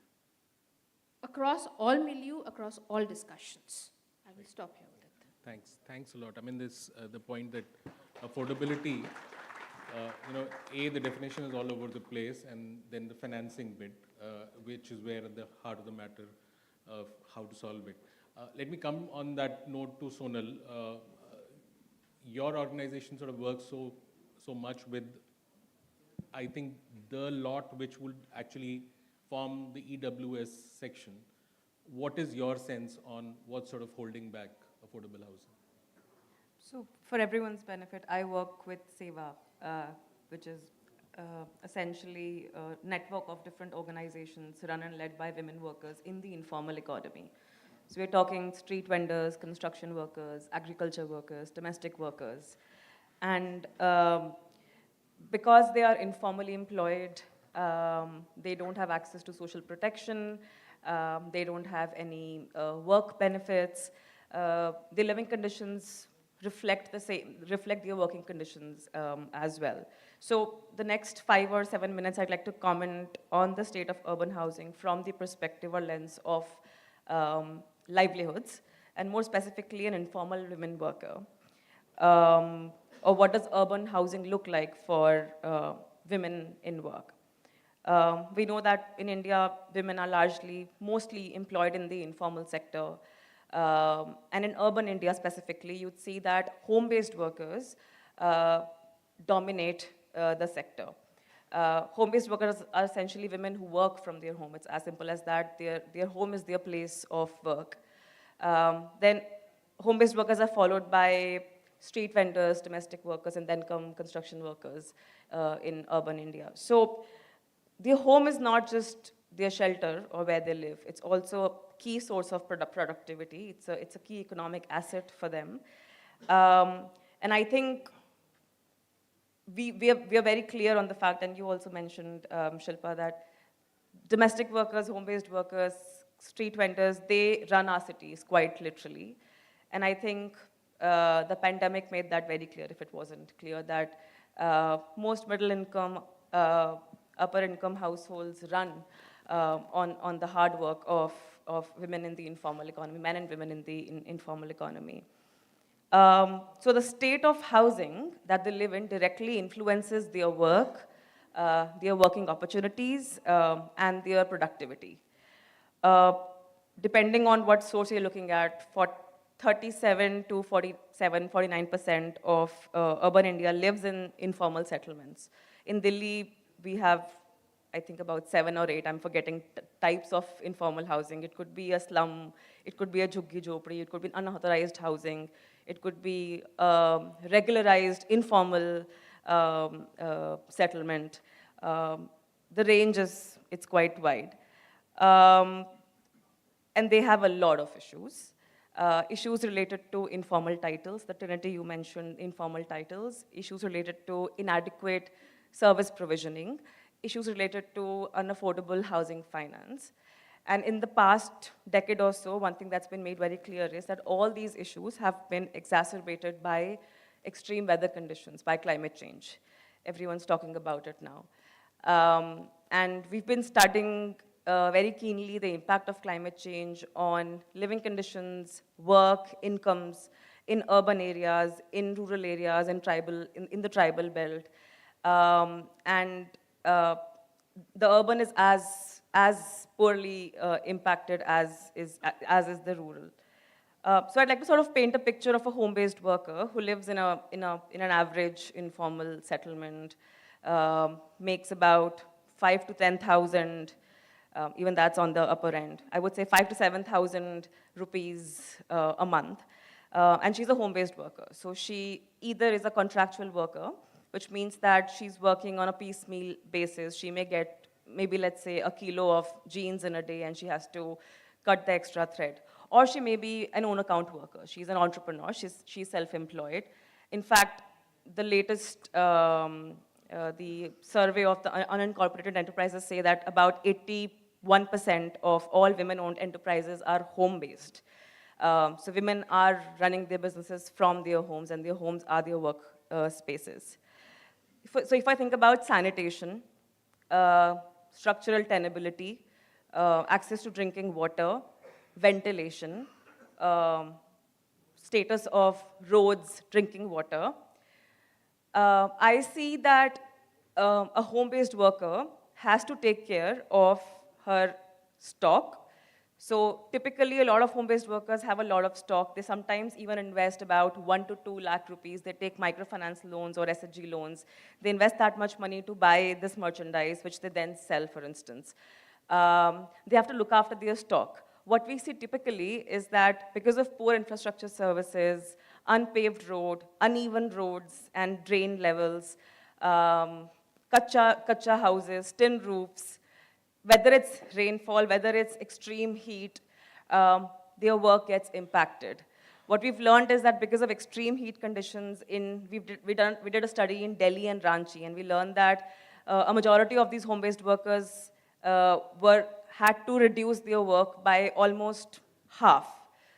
across all milieu, across all discussions. I will stop here with it. Thanks a lot. I mean, the point that affordability, the definition is all over the place, and then the financing bit, which is where the heart of the matter of how to solve it. Let me come on that note to Sonal. Your organization sort of works so much with, I think, the lot which would actually form the EWS section. What is your sense on what's sort of holding back affordable housing? So for everyone's benefit, I work with SEVA, which is essentially a network of different organizations run and led by women workers in the informal economy. So we're talking street vendors, construction workers, agriculture workers, domestic workers. And because they are informally employed, they don't have access to social protection, they don't have any work benefits. The living conditions reflect their working conditions as well. So the next 5 or 7 minutes, I'd like to comment on the state of urban housing from the perspective or lens of livelihoods, and more specifically an informal women worker. Or what does urban housing look like for women in work? We know that in India, women are mostly employed in the informal sector. And in urban India specifically, you'd see that home-based workers dominate the sector. Home-based workers are essentially women who work from their home. It's as simple as that. Their home is their place of work. Then home-based workers are followed by street vendors, domestic workers, and then come construction workers in urban India. So their home is not just their shelter or where they live. It's also a key source of productivity. It's a key economic asset for them. And I think we are very clear on the fact, and you also mentioned, Shilpa, that domestic workers, home-based workers, street vendors, they run our cities quite literally. And I think the pandemic made that very clear, if it wasn't clear, that most middle-income, upper-income households run on the hard work of women in the informal economy, men and women in the informal economy. So the state of housing that they live in directly influences their work, their working opportunities, and their productivity. Depending on what source you're looking at, for 37 to 47, 49% of urban India lives in informal settlements. In Delhi, we have, I think, about 7 or 8, I'm forgetting, types of informal housing. It could be a slum, it could be a jhuggi jhopdi, it could be unauthorized housing, it could be regularized informal settlement. The range it's quite wide. And they have a lot of issues. Issues related to informal titles, the Trinity you mentioned, informal titles, issues related to inadequate service provisioning, issues related to unaffordable housing finance. And in the past decade or so, one thing that's been made very clear is that all these issues have been exacerbated by extreme weather conditions, by climate change. Everyone's talking about it now. And we've been studying very keenly the impact of climate change on living conditions, work, incomes in urban areas, in rural areas, in the tribal belt. And the urban is as poorly impacted as is the rural. So I'd like to sort of paint a picture of a home-based worker who lives in an average informal settlement, makes about 5 to 10,000. Even that's on the upper end. I would say 5 to 7,000 rupees a month. And she's a home-based worker. So she either is a contractual worker, which means that she's working on a piecemeal basis. She may get maybe, let's say, a kilo of jeans in a day, and she has to cut the extra thread. Or she may be an own account worker. She's an entrepreneur. She's self-employed. In fact, the latest the survey of the unincorporated enterprises say that about 81% of all women-owned enterprises are home-based. So women are running their businesses from their homes, and their homes are their work spaces. So if I think about sanitation, structural tenability, access to drinking water, ventilation, status of roads, drinking water, I see that a home-based worker has to take care of her stock. So typically, a lot of home-based workers have a lot of stock. They sometimes even invest about 1 to 2 lakh rupees. They take microfinance loans or SHG loans. They invest that much money to buy this merchandise, which they then sell, for instance. They have to look after their stock. What we see typically is that because of poor infrastructure services, unpaved road, uneven roads and drain levels, kacha houses, tin roofs, whether it's rainfall, whether it's extreme heat, their work gets impacted. What we've learned is that because of extreme heat conditions, we did a study in Delhi and Ranchi, and we learned that a majority of these home-based workers had to reduce their work by almost half.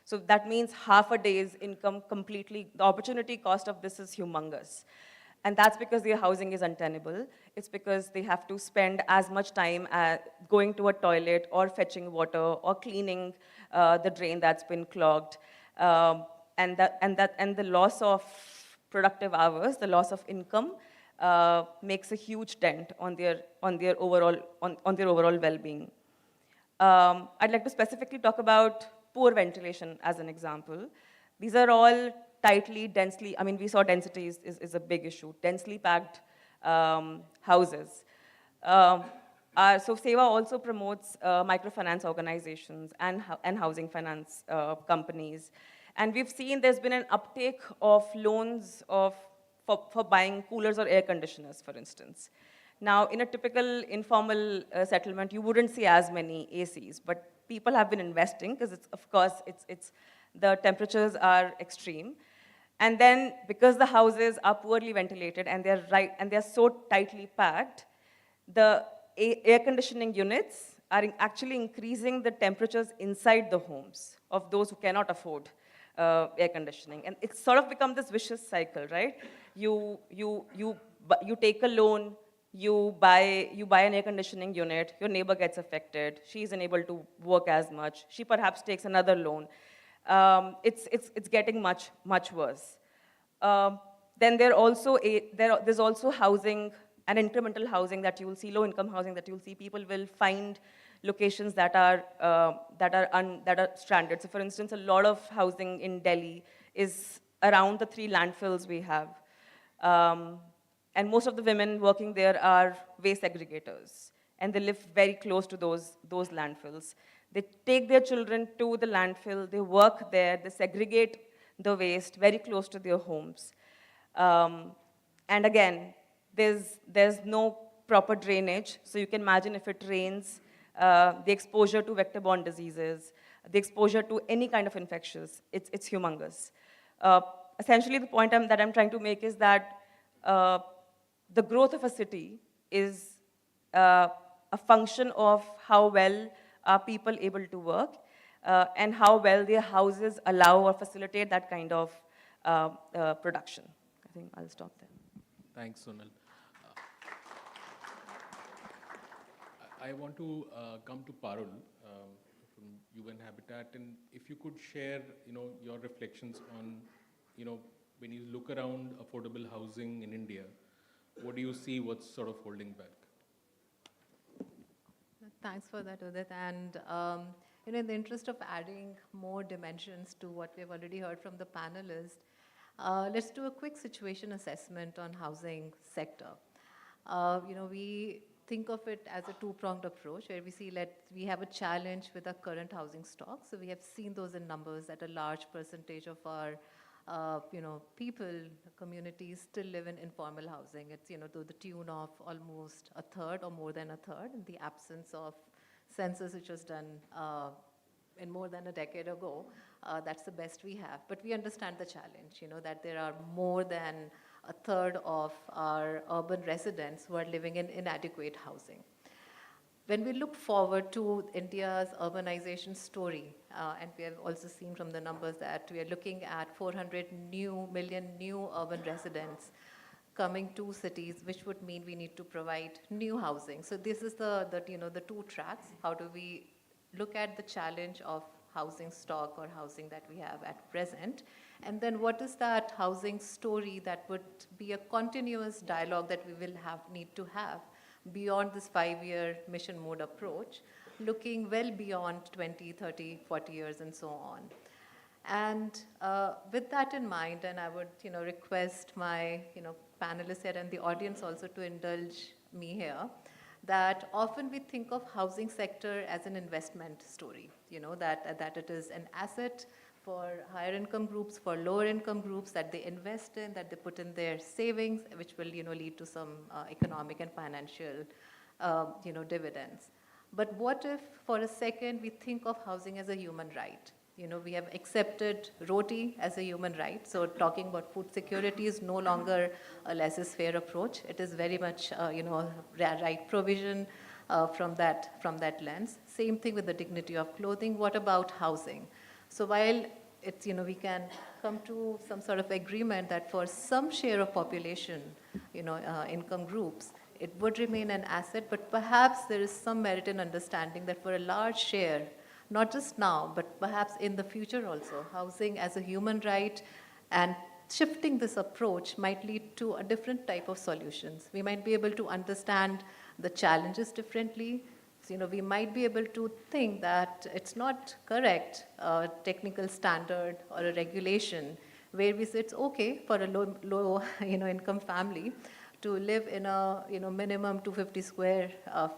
So that means half a day's income completely. The opportunity cost of this is humongous. And that's because their housing is untenable. It's because they have to spend as much time going to a toilet or fetching water or cleaning the drain that's been clogged. And the loss of productive hours, the loss of income, makes a huge dent on their overall well-being. I'd like to specifically talk about poor ventilation as an example. These are all tightly, densely, I mean, we saw density is a big issue, densely packed houses. So SEWA also promotes microfinance organizations and housing finance companies. And we've seen there's been an uptake of loans for buying coolers or air conditioners, for instance. Now, in a typical informal settlement, you wouldn't see as many ACs, but people have been investing because of course, the temperatures are extreme. And then because the houses are poorly ventilated and they're so tightly packed, the air conditioning units are actually increasing the temperatures inside the homes of those who cannot afford air conditioning. And it's sort of become this vicious cycle, right? You take a loan, you buy an air conditioning unit, your neighbor gets affected, she isn't able to work as much, she perhaps takes another loan. It's getting much worse. Then there's also housing and incremental housing that you will see, low-income housing that you will see. People will find locations that are stranded. So, for instance, a lot of housing in Delhi is around the 3 landfills we have, and most of the women working there are waste aggregators, and they live very close to those landfills. They take their children to the landfill, they work there, they segregate the waste very close to their homes. And again, there's no proper drainage, so you can imagine if it rains, the exposure to vector-borne diseases, the exposure to any kind of infectious, it's humongous. Essentially, the point that I'm trying to make is that the growth of a city is a function of how well are people able to work and how well their houses allow or facilitate that kind of production. I think I'll stop there. Thanks, Sonal. I want to come to Parul from UN Habitat, and if you could share, your reflections on, when you look around affordable housing in India, what do you see? What's sort of holding back? Thanks for that, Udit. And in the interest of adding more dimensions to what we've already heard from the panelists, let's do a quick situation assessment on housing sector. We think of it as a two-pronged approach where we see we have a challenge with our current housing stock. So we have seen those in numbers that a large percentage of our people, communities still live in informal housing. It's, to the tune of almost a third or more than a third in the absence of census which was done in more than a decade ago. That's the best we have. But we understand the challenge, that there are more than a third of our urban residents who are living in inadequate housing. When we look forward to India's urbanization story, and we have also seen from the numbers that we are looking at 400 million new urban residents coming to cities, which would mean we need to provide new housing. So this is the two tracks. How do we look at the challenge of housing stock or housing that we have at present? And then what is that housing story that would be a continuous dialogue that we will need to have beyond this 5-year mission mode approach, looking well beyond 20, 30, 40 years and so on. And with that in mind, and I would request my panelists here and the audience also to indulge me here, that often we think of housing sector as an investment story, that it is an asset for higher income groups, for lower income groups that they invest in, that they put in their savings, which will lead to some economic and financial dividends. But what if for a second we think of housing as a human right? We have accepted roti as a human right. So talking about food security is no longer a laissez-faire approach. It is very much right provision from that lens. Same thing with the dignity of clothing. What about housing? So while it's, we can come to some sort of agreement that for some share of population, income groups, it would remain an asset, but perhaps there is some merit in understanding that for a large share, not just now, but perhaps in the future also, housing as a human right and shifting this approach might lead to a different type of solutions. We might be able to understand the challenges differently, So, we might be able to think that it's not correct, technical standard or a regulation where we say it's okay for a low income family to live in a, minimum 250 square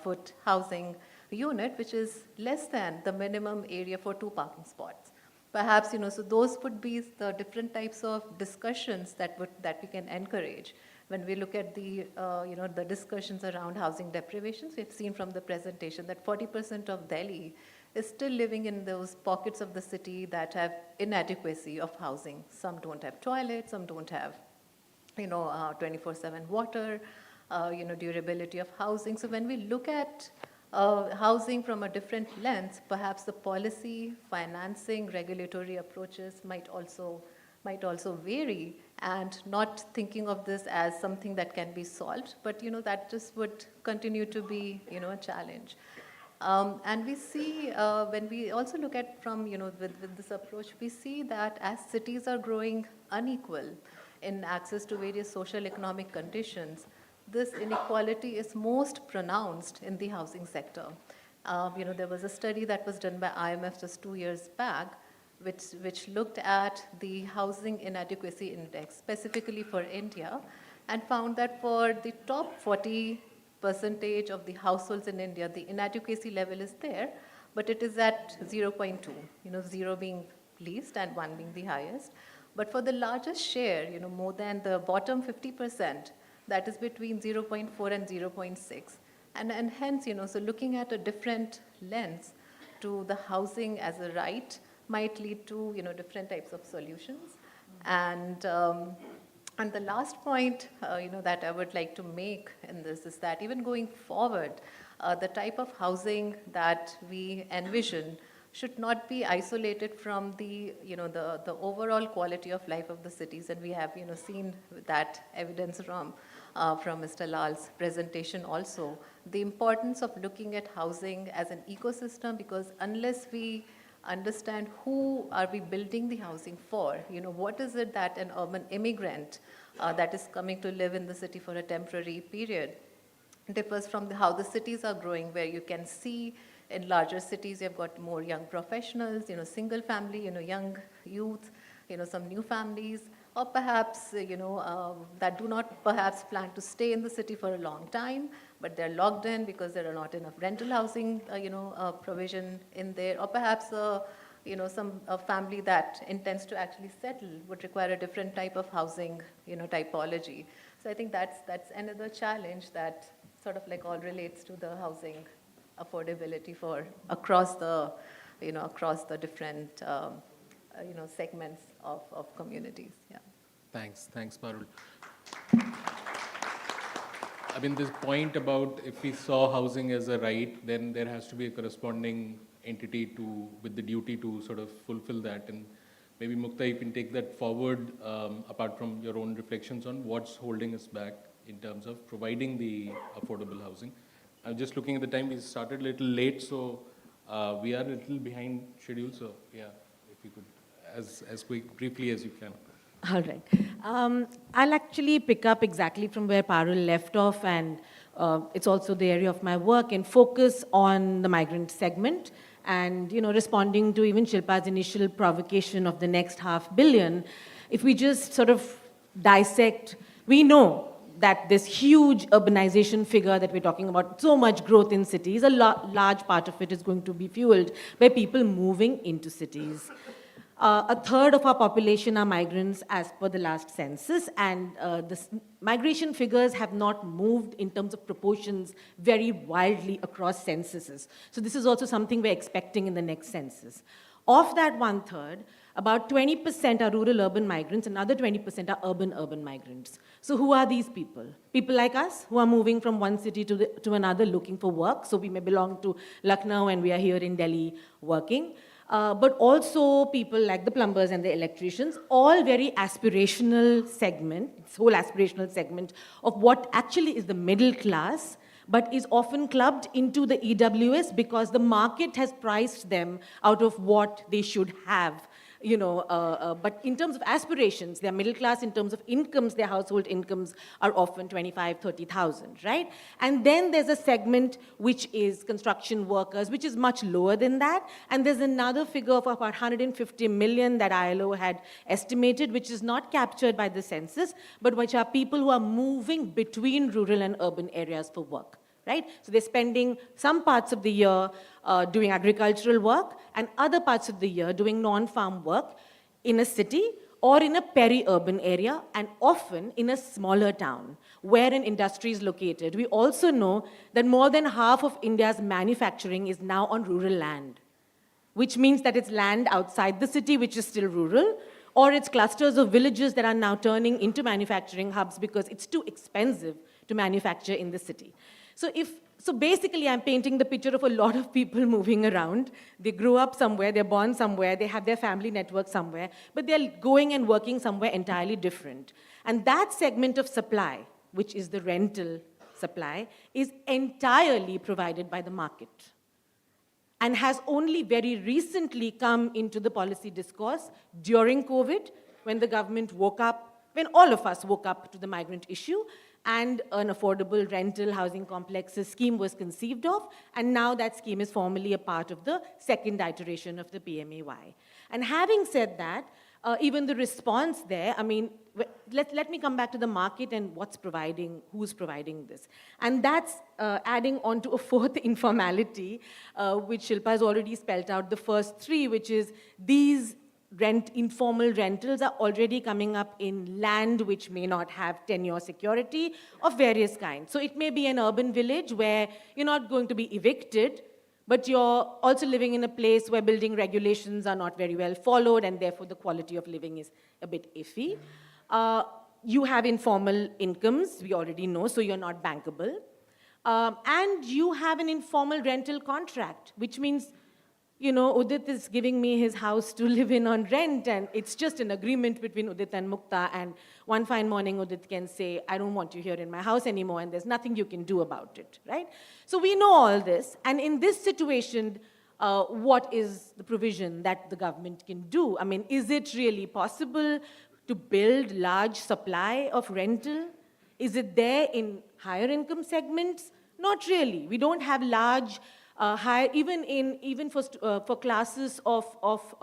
foot housing unit, which is less than the minimum area for 2 parking spots. Perhaps, so those would be the different types of discussions that we can encourage. When we look at the, the discussions around housing deprivations, we've seen from the presentation that 40% of Delhi is still living in those pockets of the city that have inadequacy of housing. Some don't have toilets, some don't have, 24/7 water, durability of housing. So when we look at housing from a different lens, perhaps the policy, financing, regulatory approaches might also vary, and not thinking of this as something that can be solved, but that just would continue to be a challenge. And we see when we also look at from with this approach, we see that as cities are growing unequal in access to various social economic conditions, this inequality is most pronounced in the housing sector. There was a study that was done by IMF just 2 years back, which looked at the housing inadequacy index specifically for India, and found that for the top 40% of the households in India, the inadequacy level is there, but it is at 0.2, 0 being least and 1 being the highest. But for the largest share, more than the bottom 50%, that is between 0.4 and 0.6. And hence, so looking at a different lens to the housing as a right might lead to, different types of solutions. And the last point, that I would like to make in this is that even going forward, the type of housing that we envision should not be isolated from the, the overall quality of life of the cities. And we have, seen that evidence from Mr. Lal's presentation also, the importance of looking at housing as an ecosystem, because unless we understand who are we building the housing for, what is it that an urban immigrant that is coming to live in the city for a temporary period differs from how the cities are growing, where you can see in larger cities you've got more young professionals, single family, young youth, some new families, or perhaps, that do not perhaps plan to stay in the city for a long time, but they're locked in because there are not enough rental housing, provision in there, or perhaps, some family that intends to actually settle would require a different type of housing, typology. So I think that's another challenge that sort of like all relates to the housing affordability for across the different, segments of communities. Yeah. Thanks, Parul. I mean, this point about if we saw housing as a right, then there has to be a corresponding entity with the duty to sort of fulfill that. And maybe Mukta, you can take that forward, apart from your own reflections on what's holding us back in terms of providing the affordable housing. I'm just looking at the time, we started a little late, so we are a little behind schedule. So yeah, if you could, as briefly as you can. All right. I'll actually pick up exactly from where Parul left off, and it's also the area of my work, and focus on the migrant segment. And, responding to even Shilpa's initial provocation of the next $500 million, if we just sort of dissect, we know that this huge urbanization figure that we're talking about, so much growth in cities, a large part of it is going to be fueled by people moving into cities. A third of our population are migrants as per the last census, and the migration figures have not moved in terms of proportions very wildly across censuses. So this is also something we're expecting in the next census. Of that one-third, about 20% are rural-urban migrants, and another 20% are urban-urban migrants. So who are these people? People like us who are moving from one city to another looking for work. So we may belong to Lucknow and we are here in Delhi working. But also people like the plumbers and the electricians, all very aspirational segment, this whole aspirational segment of what actually is the middle class, but is often clubbed into the EWS because the market has priced them out of what they should have But in terms of aspirations, they're middle class. In terms of incomes, their household incomes are often 25, 30,000, right? And then there's a segment which is construction workers, which is much lower than that. And there's another figure of about 150 million that ILO had estimated, which is not captured by the census, but which are people who are moving between rural and urban areas for work. Right? So they're spending some parts of the year doing agricultural work and other parts of the year doing non-farm work in a city or in a peri-urban area, and often in a smaller town where an industry is located. We also know that more than half of India's manufacturing is now on rural land, which means that it's land outside the city, which is still rural, or it's clusters of villages that are now turning into manufacturing hubs because it's too expensive to manufacture in the city. So basically, I'm painting the picture of a lot of people moving around. They grew up somewhere, they're born somewhere, they have their family network somewhere, but they're going and working somewhere entirely different. And that segment of supply, which is the rental supply, is entirely provided by the market and has only very recently come into the policy discourse during COVID, when the government woke up, when all of us woke up to the migrant issue, and an affordable rental housing complexes scheme was conceived of, and now that scheme is formally a part of the second iteration of the PMAY. And having said that, even the response there, I mean, let me come back to the market and who's providing this. And that's adding on to a fourth informality, which Shilpa has already spelled out the first three, which is these informal rentals are already coming up in land which may not have tenure security of various kinds. So it may be an urban village where you're not going to be evicted, but you're also living in a place where building regulations are not very well followed, and therefore the quality of living is a bit iffy. You have informal incomes, we already know, so you're not bankable. And you have an informal rental contract, which means Udit is giving me his house to live in on rent, and it's just an agreement between Udit and Mukta, and one fine morning Udit can say, I don't want you here in my house anymore, and there's nothing you can do about it, right? So we know all this, and in this situation, what is the provision that the government can do? I mean, is it really possible to build large supply of rental? Is it there in higher income segments? Not really. We don't have large even for classes of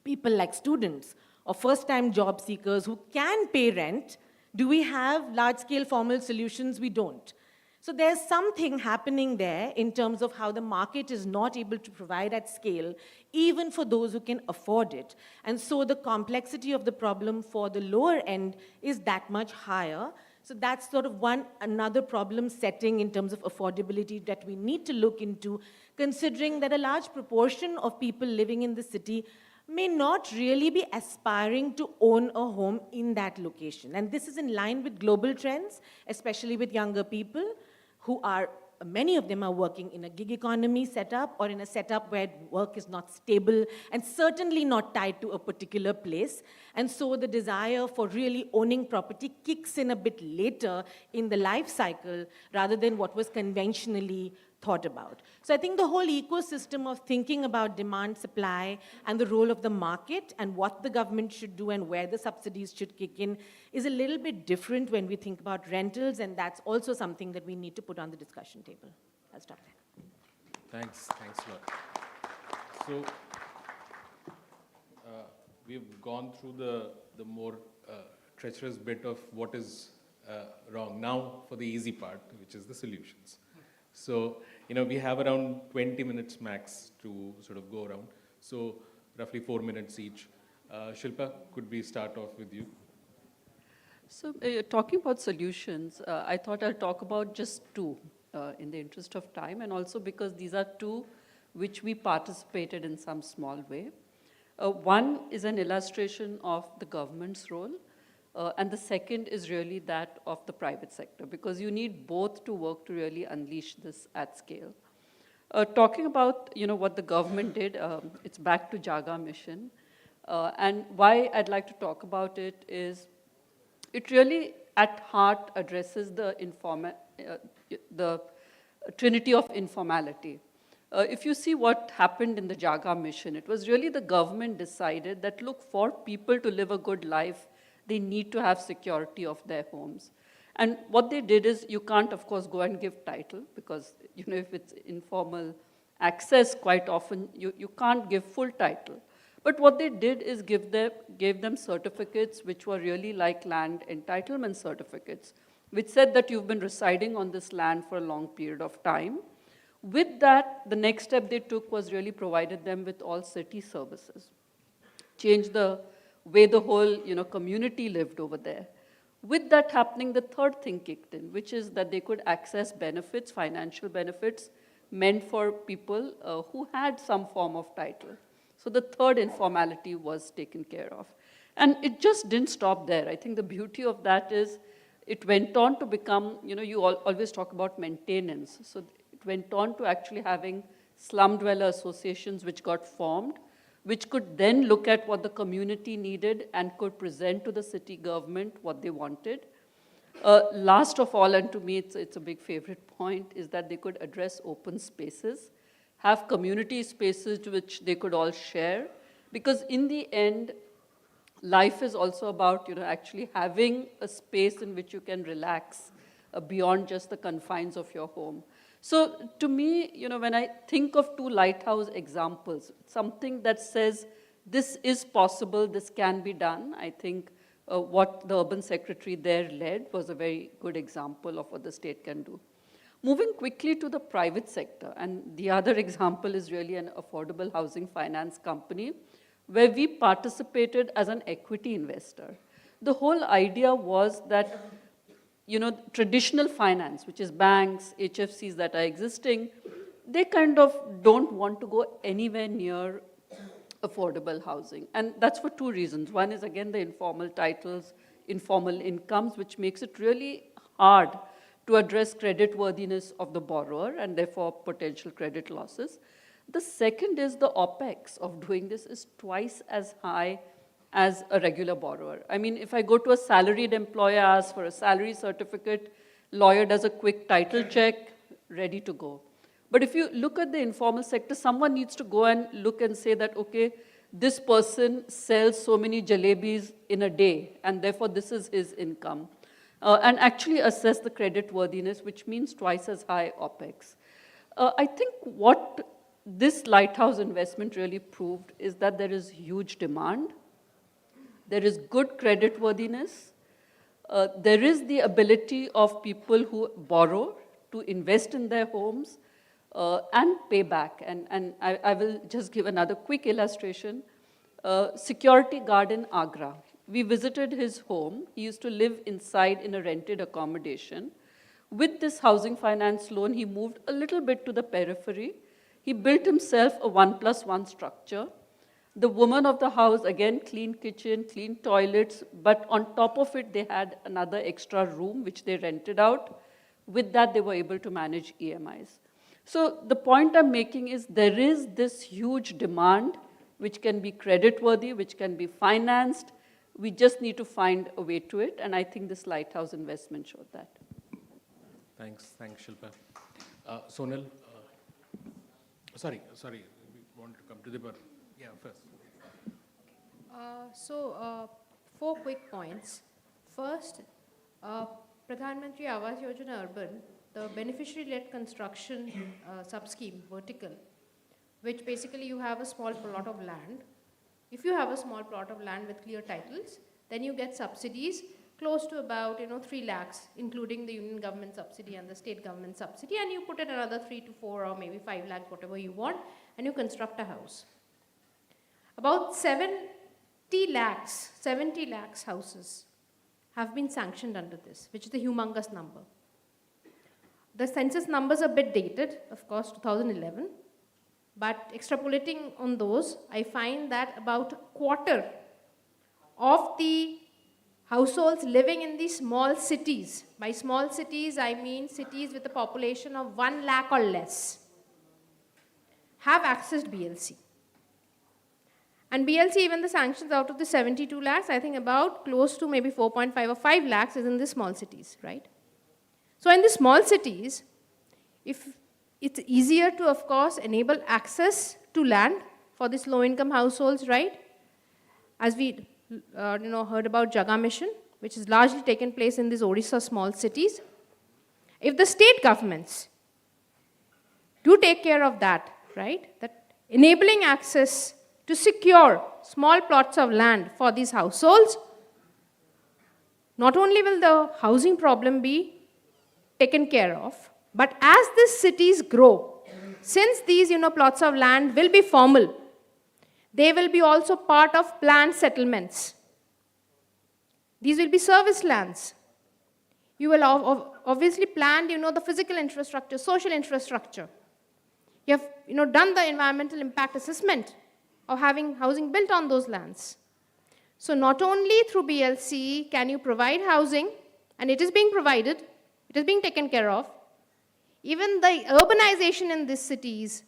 people like students or first-time job seekers who can pay rent, do we have large-scale formal solutions? We don't. So there's something happening there in terms of how the market is not able to provide at scale, even for those who can afford it. And so the complexity of the problem for the lower end is that much higher. So that's sort of another problem setting in terms of affordability that we need to look into, considering that a large proportion of people living in the city may not really be aspiring to own a home in that location. And this is in line with global trends, especially with younger people who are, many of them are working in a gig economy setup or in a setup where work is not stable and certainly not tied to a particular place. And so the desire for really owning property kicks in a bit later in the life cycle rather than what was conventionally thought about. So I think the whole ecosystem of thinking about demand, supply, and the role of the market and what the government should do and where the subsidies should kick in is a little bit different when we think about rentals, and that's also something that we need to put on the discussion table. I'll stop there. Thanks a lot. So we've gone through the more treacherous bit of what is wrong. Now for the easy part, which is the solutions. So, we have around 20 minutes max to sort of go around. So, roughly 4 minutes each. Shilpa, could we start off with you? So, talking about solutions, I thought I'll talk about just two in the interest of time, and also because these are two which we participated in some small way. One is an illustration of the government's role, and the second is really that of the private sector, because you need both to work to really unleash this at scale. Talking about what the government did, it's back to Jaga mission. And why I'd like to talk about it is it really at heart addresses the trinity of informality. if you see what happened in the Jaga mission, it was really the government decided that, look, for people to live a good life, they need to have security of their homes. And what they did is, you can't, of course, go and give title, because if it's informal access, quite often you can't give full title. But what they did is gave them certificates which were really like land entitlement certificates, which said that you've been residing on this land for a long period of time. With that, the next step they took was really provided them with all city services, changed the way the whole community lived over there. With that happening, the third thing kicked in, which is that they could access benefits, financial benefits, meant for people who had some form of title. So the third informality was taken care of. And it just didn't stop there. I think the beauty of that is it went on to become, you always talk about maintenance. So it went on to actually having slum dweller associations which got formed, which could then look at what the community needed and could present to the city government what they wanted. Last of all, and to me it's a big favorite point, is that they could address open spaces, have community spaces which they could all share, because in the end, life is also about actually having a space in which you can relax beyond just the confines of your home. So to me, when I think of two lighthouse examples, something that says this is possible, this can be done, I think what the urban secretary there led was a very good example of what the state can do. Moving quickly to the private sector, and the other example is really an affordable housing finance company, where we participated as an equity investor. The whole idea was that traditional finance, which is banks, HFCs that are existing, they kind of don't want to go anywhere near affordable housing. And that's for two reasons. One is, again, the informal titles, informal incomes, which makes it really hard to address creditworthiness of the borrower and therefore potential credit losses. The second is the OPEX of doing this is twice as high as a regular borrower. I mean, if I go to a salaried employer, ask for a salary certificate, lawyer does a quick title check, ready to go. But if you look at the informal sector, someone needs to go and look and say that, okay, this person sells so many jalebis in a day, and therefore this is his income. And actually assess the credit worthiness, which means twice as high OPEX. I think what this lighthouse investment really proved is that there is huge demand, there is good credit worthiness, there is the ability of people who borrow to invest in their homes and pay back. And I will just give another quick illustration. Security guard in Agra. We visited his home. He used to live inside in a rented accommodation. With this housing finance loan, he moved a little bit to the periphery. He built himself a 1+1 structure. The woman of the house, again, clean kitchen, clean toilets, but on top of it, they had another extra room, which they rented out. With that, they were able to manage EMIs. So the point I'm making is there is this huge demand, which can be creditworthy, which can be financed. We just need to find a way to it, and I think this lighthouse investment showed that. Thanks, Shilpa. Sonal, sorry, we want to come to the bar. Yeah, first. Four quick points. First, Pradhan Mantri Awas Yojana Urban, the beneficiary-led construction sub-scheme, vertical, which basically you have a small plot of land. If you have a small plot of land with clear titles, then you get subsidies close to about 3 lakhs, including the union government subsidy and the state government subsidy, and you put in another 3 to 4 or maybe 5 lakhs, whatever you want, and you construct a house. About 70 lakhs houses have been sanctioned under this, which is a humongous number. The census numbers are a bit dated, of course, 2011. But extrapolating on those, I find that about a quarter of the households living in the small cities, by small cities I mean cities with a population of 1 lakh or less, have accessed BLC. And BLC, even the sanctions out of the 72 lakhs, I think about close to maybe 4.5 or 5 lakhs is in the small cities, right? So in the small cities, if it's easier to, of course, enable access to land for these low-income households, right? As we heard about Jaga Mission, which has largely taken place in these Odisha small cities. If the state governments do take care of that, right, that enabling access to secure small plots of land for these households, not only will the housing problem be taken care of, but as these cities grow, since these plots of land will be formal, they will be also part of planned settlements. These will be service lands. You will obviously plan the physical infrastructure, social infrastructure. You have done the environmental impact assessment of having housing built on those lands. So not only through BLC can you provide housing, and it is being provided, it is being taken care of, even the urbanization in these cities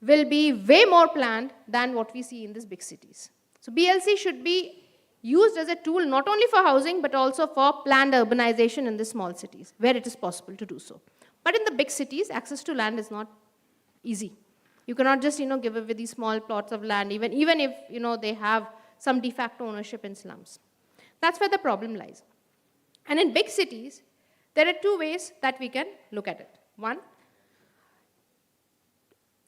will be way more planned than what we see in these big cities. So BLC should be used as a tool not only for housing but also for planned urbanization in the small cities where it is possible to do so. But in the big cities, access to land is not easy. You cannot just give away these small plots of land, even if they have some de facto ownership in slums. That's where the problem lies. And in big cities, there are two ways that we can look at it. One,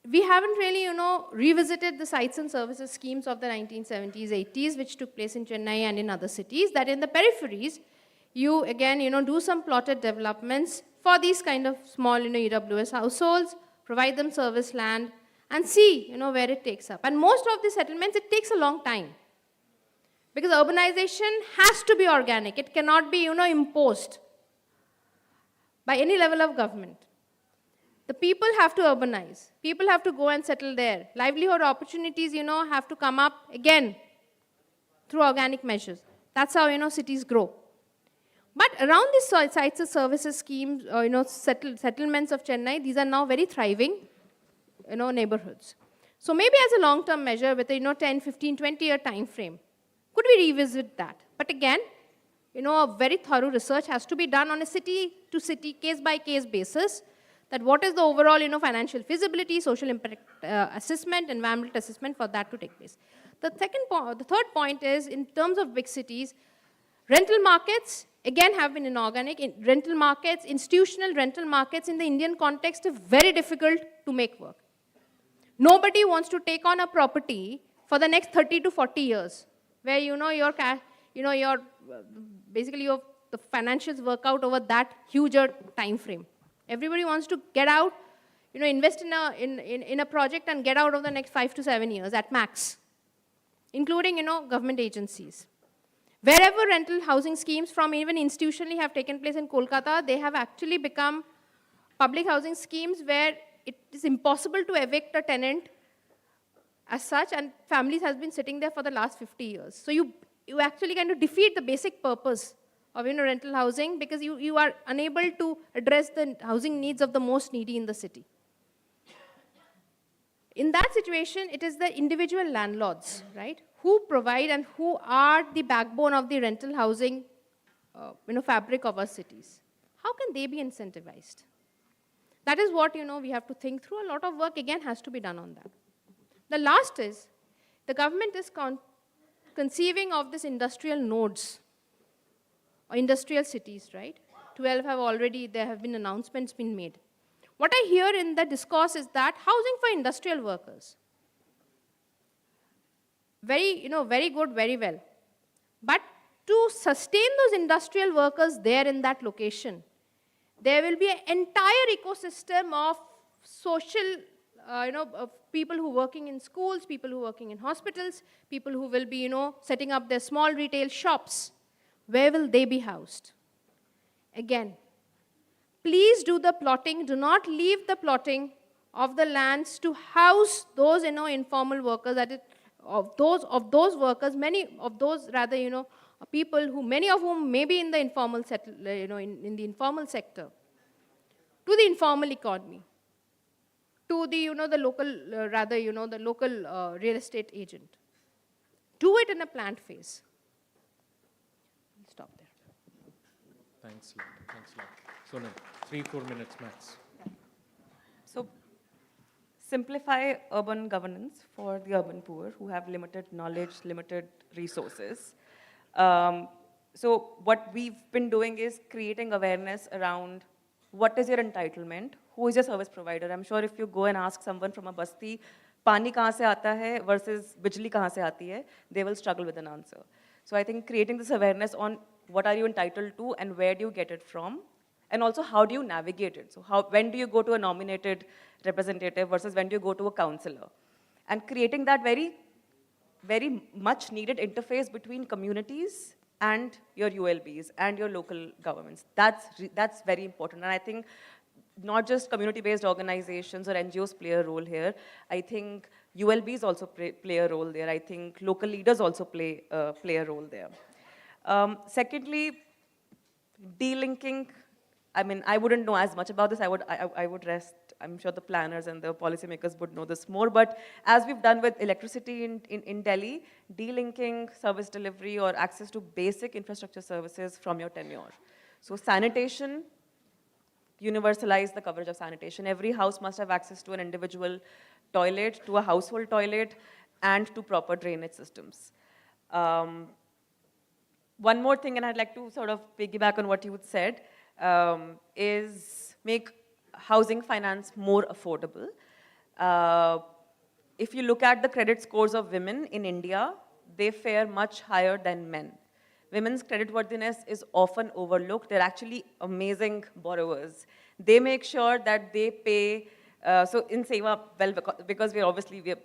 we haven't really, revisited the sites and services schemes of the 1970s, 80s, which took place in Chennai and in other cities, that in the peripheries, you again, do some plotted developments for these kind of small, EWS households, provide them service land, and see, where it takes up. And most of the settlements, it takes a long time. Because urbanization has to be organic. It cannot be, imposed by any level of government. The people have to urbanize. People have to go and settle there. Livelihood opportunities, have to come up again through organic measures. That's how, cities grow. But around these sites and services schemes, settlements of Chennai, these are now very thriving, neighborhoods. So maybe as a long-term measure with a, 10, 15, 20-year time frame, could we revisit that? But again, a very thorough research has to be done on a city-to-city, case-by-case basis, that what is the overall, financial feasibility, social impact assessment, environmental assessment for that to take place. The third point is, in terms of big cities, rental markets, again, have been inorganic. Rental markets, institutional rental markets in the Indian context are very difficult to make work. Nobody wants to take on a property for the next 30 to 40 years, where, basically the financials work out over that huger time frame. Everybody wants to get out, invest in a project and get out of the next 5 to 7 years at max, including, government agencies. Wherever rental housing schemes from even institutionally have taken place in Kolkata, they have actually become public housing schemes where it is impossible to evict a tenant as such, and families have been sitting there for the last 50 years. So you actually kind of defeat the basic purpose of rental housing, because you are unable to address the housing needs of the most needy in the city. In that situation, it is the individual landlords, right, who provide and who are the backbone of the rental housing fabric of our cities. How can they be incentivized? That is what we have to think through. A lot of work again has to be done on that. The last is, the government is conceiving of these industrial nodes, or industrial cities, right? 12 have already, there have been announcements been made. What I hear in the discourse is that housing for industrial workers, very good, very well. But to sustain those industrial workers there in that location, there will be an entire ecosystem of social, of people who are working in schools, people who are working in hospitals, people who will be, setting up their small retail shops. Where will they be housed? Again, please do the plotting. Do not leave the plotting of the lands to house those, informal workers. Of those workers, many of those rather, people who, many of whom may be in the informal in the informal sector, to the informal economy, to the, the local, the local real estate agent. Do it in a planned phase. I'll stop there. Thanks a lot. Thanks a lot. Sonal, 3-4 minutes max. So simplify urban governance for the urban poor who have limited knowledge, limited resources. So what we've been doing is creating awareness around what is your entitlement, who is your service provider. I'm sure if you go and ask someone from a basti, पानी कहाँ से आता है versus बिजली कहाँ से आती है, they will struggle with an answer. So I think creating this awareness on what are you entitled to and where do you get it from, and also how do you navigate it. So when do you go to a nominated representative versus when do you go to a councillor? And creating that very, very much needed interface between communities and your ULBs and your local governments. That's very important. And I think not just community-based organizations or NGOs play a role here. I think ULBs also play a role there. I think local leaders also play a role there. Secondly, delinking. I mean, I wouldn't know as much about this. I would rest. I'm sure the planners and the policymakers would know this more. But as we've done with electricity in Delhi, delinking service delivery or access to basic infrastructure services from your tenure. So sanitation, universalize the coverage of sanitation. Every house must have access to an individual toilet, to a household toilet, and to proper drainage systems. One more thing, and I'd like to sort of piggyback on what you had said, is make housing finance more affordable. If you look at the credit scores of women in India, they fare much higher than men. Women's creditworthiness is often overlooked. They're actually amazing borrowers. They make sure that they pay, so in Seva, well, because we're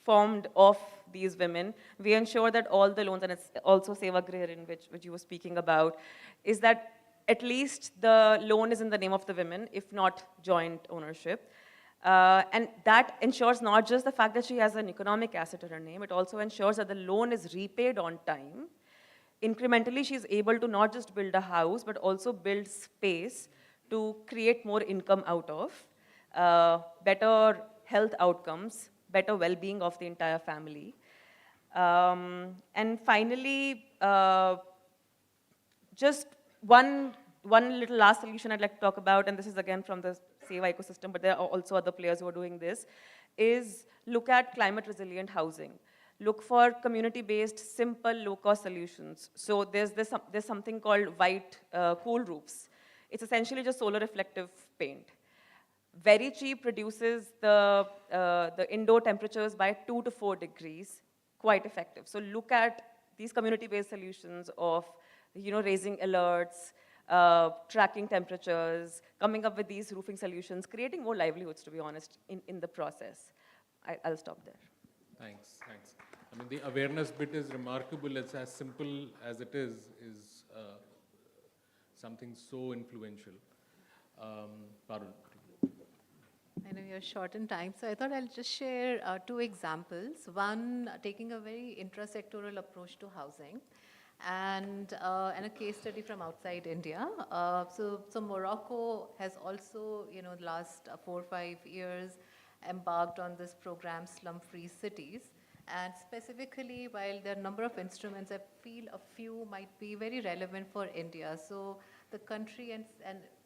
formed of these women, we ensure that all the loans, and it's also Seva Grihin, which you were speaking about, is that at least the loan is in the name of the women, if not joint ownership. And that ensures not just the fact that she has an economic asset in her name, it also ensures that the loan is repaid on time. Incrementally, she's able to not just build a house, but also build space to create more income out of, better health outcomes, better well-being of the entire family. And finally, just one little last solution I'd like to talk about, and this is again from the Seva ecosystem, but there are also other players who are doing this, is look at climate-resilient housing. Look for community-based, simple, low-cost solutions. So there's something called white cool roofs. It's essentially just solar reflective paint. Very cheap, reduces the indoor temperatures by 2 to 4 degrees, quite effective. So look at these community-based solutions of raising alerts, tracking temperatures, coming up with these roofing solutions, creating more livelihoods, to be honest, in the process. I'll stop there. Thanks. I mean, the awareness bit is remarkable. It's as simple as it is something so influential. Parul. I know you're short in time, so I thought I'll just share 2 examples. One, taking a very intrasectoral approach to housing, and a case study from outside India. So Morocco has also, the last 4 or 5 years, embarked on this program, Slum-Free Cities. And specifically, while there are a number of instruments, I feel a few might be very relevant for India. So the country, and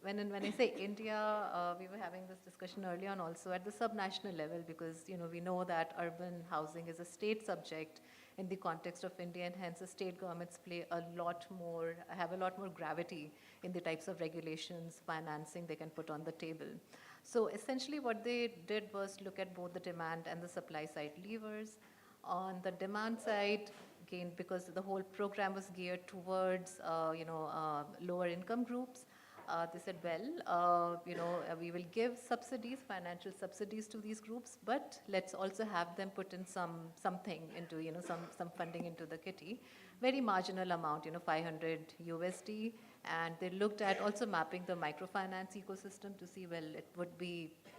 when I say India, we were having this discussion early on also at the subnational level, because we know that urban housing is a state subject in the context of India, and hence the state governments have a lot more gravity in the types of regulations, financing they can put on the table. So essentially what they did was look at both the demand and the supply side levers. On the demand side, again, because the whole program was geared towards, lower income groups, they said, well, we will give subsidies, financial subsidies to these groups, but let's also have them put in something into, some funding into the kitty. Very marginal amount, $500 USD. And they looked at also mapping the microfinance ecosystem to see, well,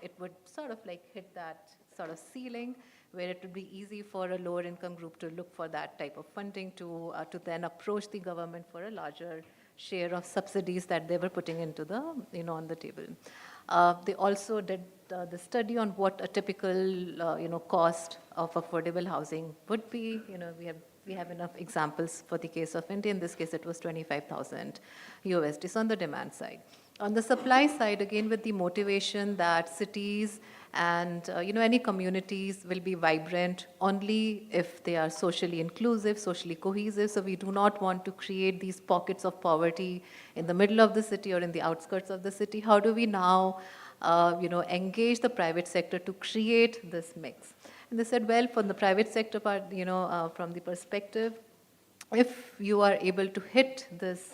it would sort of like hit that sort of ceiling where it would be easy for a lower income group to look for that type of funding to then approach the government for a larger share of subsidies that they were putting into the, on the table. They also did the study on what a typical, cost of affordable housing would be. We have enough examples for the case of India. In this case, it was 25,000 USD on the demand side. On the supply side, again, with the motivation that cities And any communities will be vibrant only if they are socially inclusive, socially cohesive. So we do not want to create these pockets of poverty in the middle of the city or in the outskirts of the city. How do we now, engage the private sector to create this mix? And they said, well, from the private sector part, from the perspective, if you are able to hit this,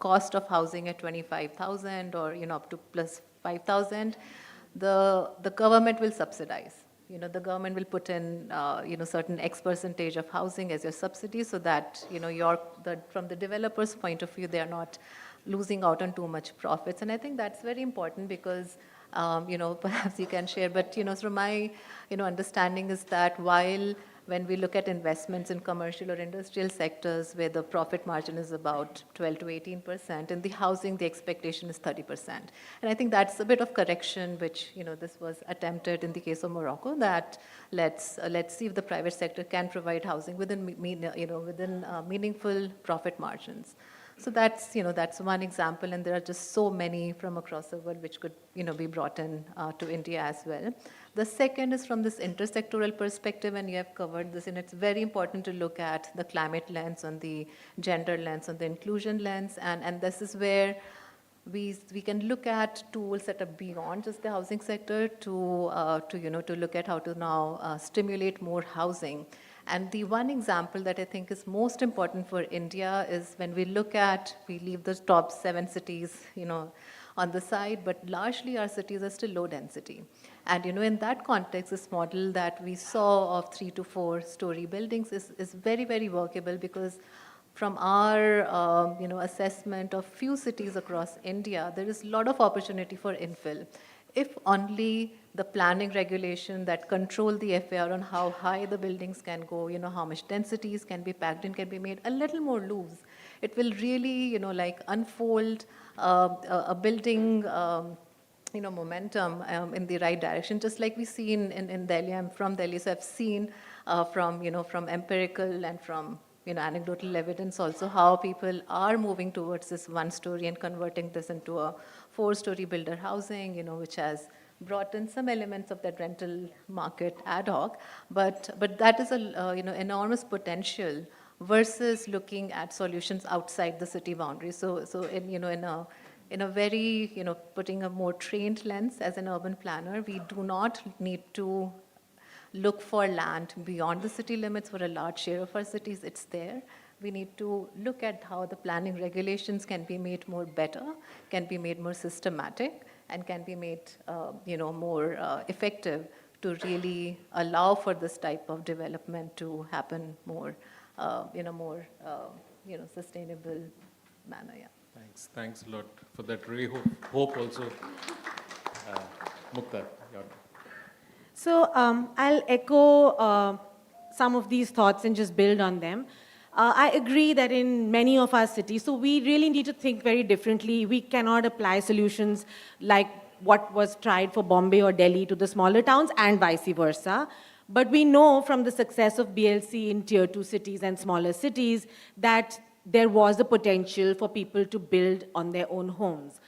cost of housing at 25,000 or, up to plus 5,000, the government will subsidize. The government will put in, certain X percentage of housing as your subsidy so that, from the developer's point of view, they are not losing out on too much profits. And I think that's very important because, perhaps you can share, but, from my, understanding is that while when we look at investments in commercial or industrial sectors where the profit margin is about 12 to 18%, in the housing, the expectation is 30%. And I think that's a bit of correction, which, this was attempted in the case of Morocco, that let's see if the private sector can provide housing within, within meaningful profit margins. So that's, that's one example, and there are just so many from across the world which could, be brought in to India as well. The second is from this intersectoral perspective, and you have covered this, and it's very important to look at the climate lens, on the gender lens, on the inclusion lens, and this is where we can look at tools that are beyond just the housing sector to look at how to now stimulate more housing. And the one example that I think is most important for India is when we look at, we leave the top 7 cities, on the side, but largely our cities are still low density. And, in that context, this model that we saw of 3 to 4 story buildings is very, very workable because from our, assessment of few cities across India, there is a lot of opportunity for infill. If only the planning regulation that control the FAR on how high the buildings can go, how much densities can be packed in, can be made a little more loose. It will really, unfold a building, momentum in the right direction, just like we see in Delhi. I'm from Delhi, so I've seen from empirical and from anecdotal evidence also how people are moving towards this 1-story and converting this into a 4-story builder housing, which has brought in some elements of that rental market ad hoc, but that is a enormous potential versus looking at solutions outside the city boundaries. So in a very putting a more trained lens as an urban planner, we do not need to look for land beyond the city limits for a large share of our cities. It's there. We need to look at how the planning regulations can be made more better, can be made more systematic, and can be made more effective to really allow for this type of development to happen more in a more sustainable manner. Yeah. Thanks a lot for that. Really hope also. Mukta, your turn. So I'll echo some of these thoughts and just build on them. I agree that in many of our cities, so we really need to think very differently. We cannot apply solutions like what was tried for Bombay or Delhi to the smaller towns and vice versa. But we know from the success of BLC in tier 2 cities and smaller cities that there was a potential for people to build on their own homes.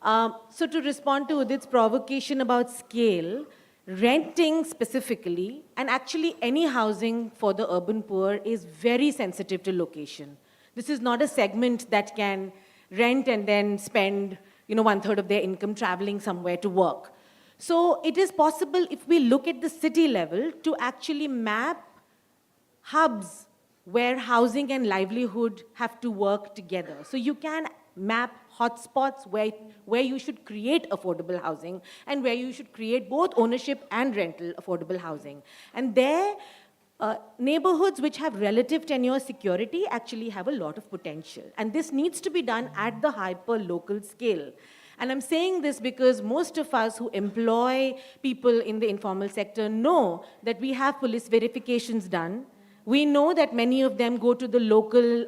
So to respond to Udit's provocation about scale, renting specifically, and actually any housing for the urban poor is very sensitive to location. This is not a segment that can rent and then spend 1/3 of their income traveling somewhere to work. So it is possible, if we look at the city level, to actually map hubs where housing and livelihood have to work together. So you can map hotspots where you should create affordable housing and where you should create both ownership and rental affordable housing. And there, neighborhoods which have relative tenure security actually have a lot of potential. And this needs to be done at the hyper-local scale. And I'm saying this because most of us who employ people in the informal sector know that we have police verifications done. We know that many of them go to the local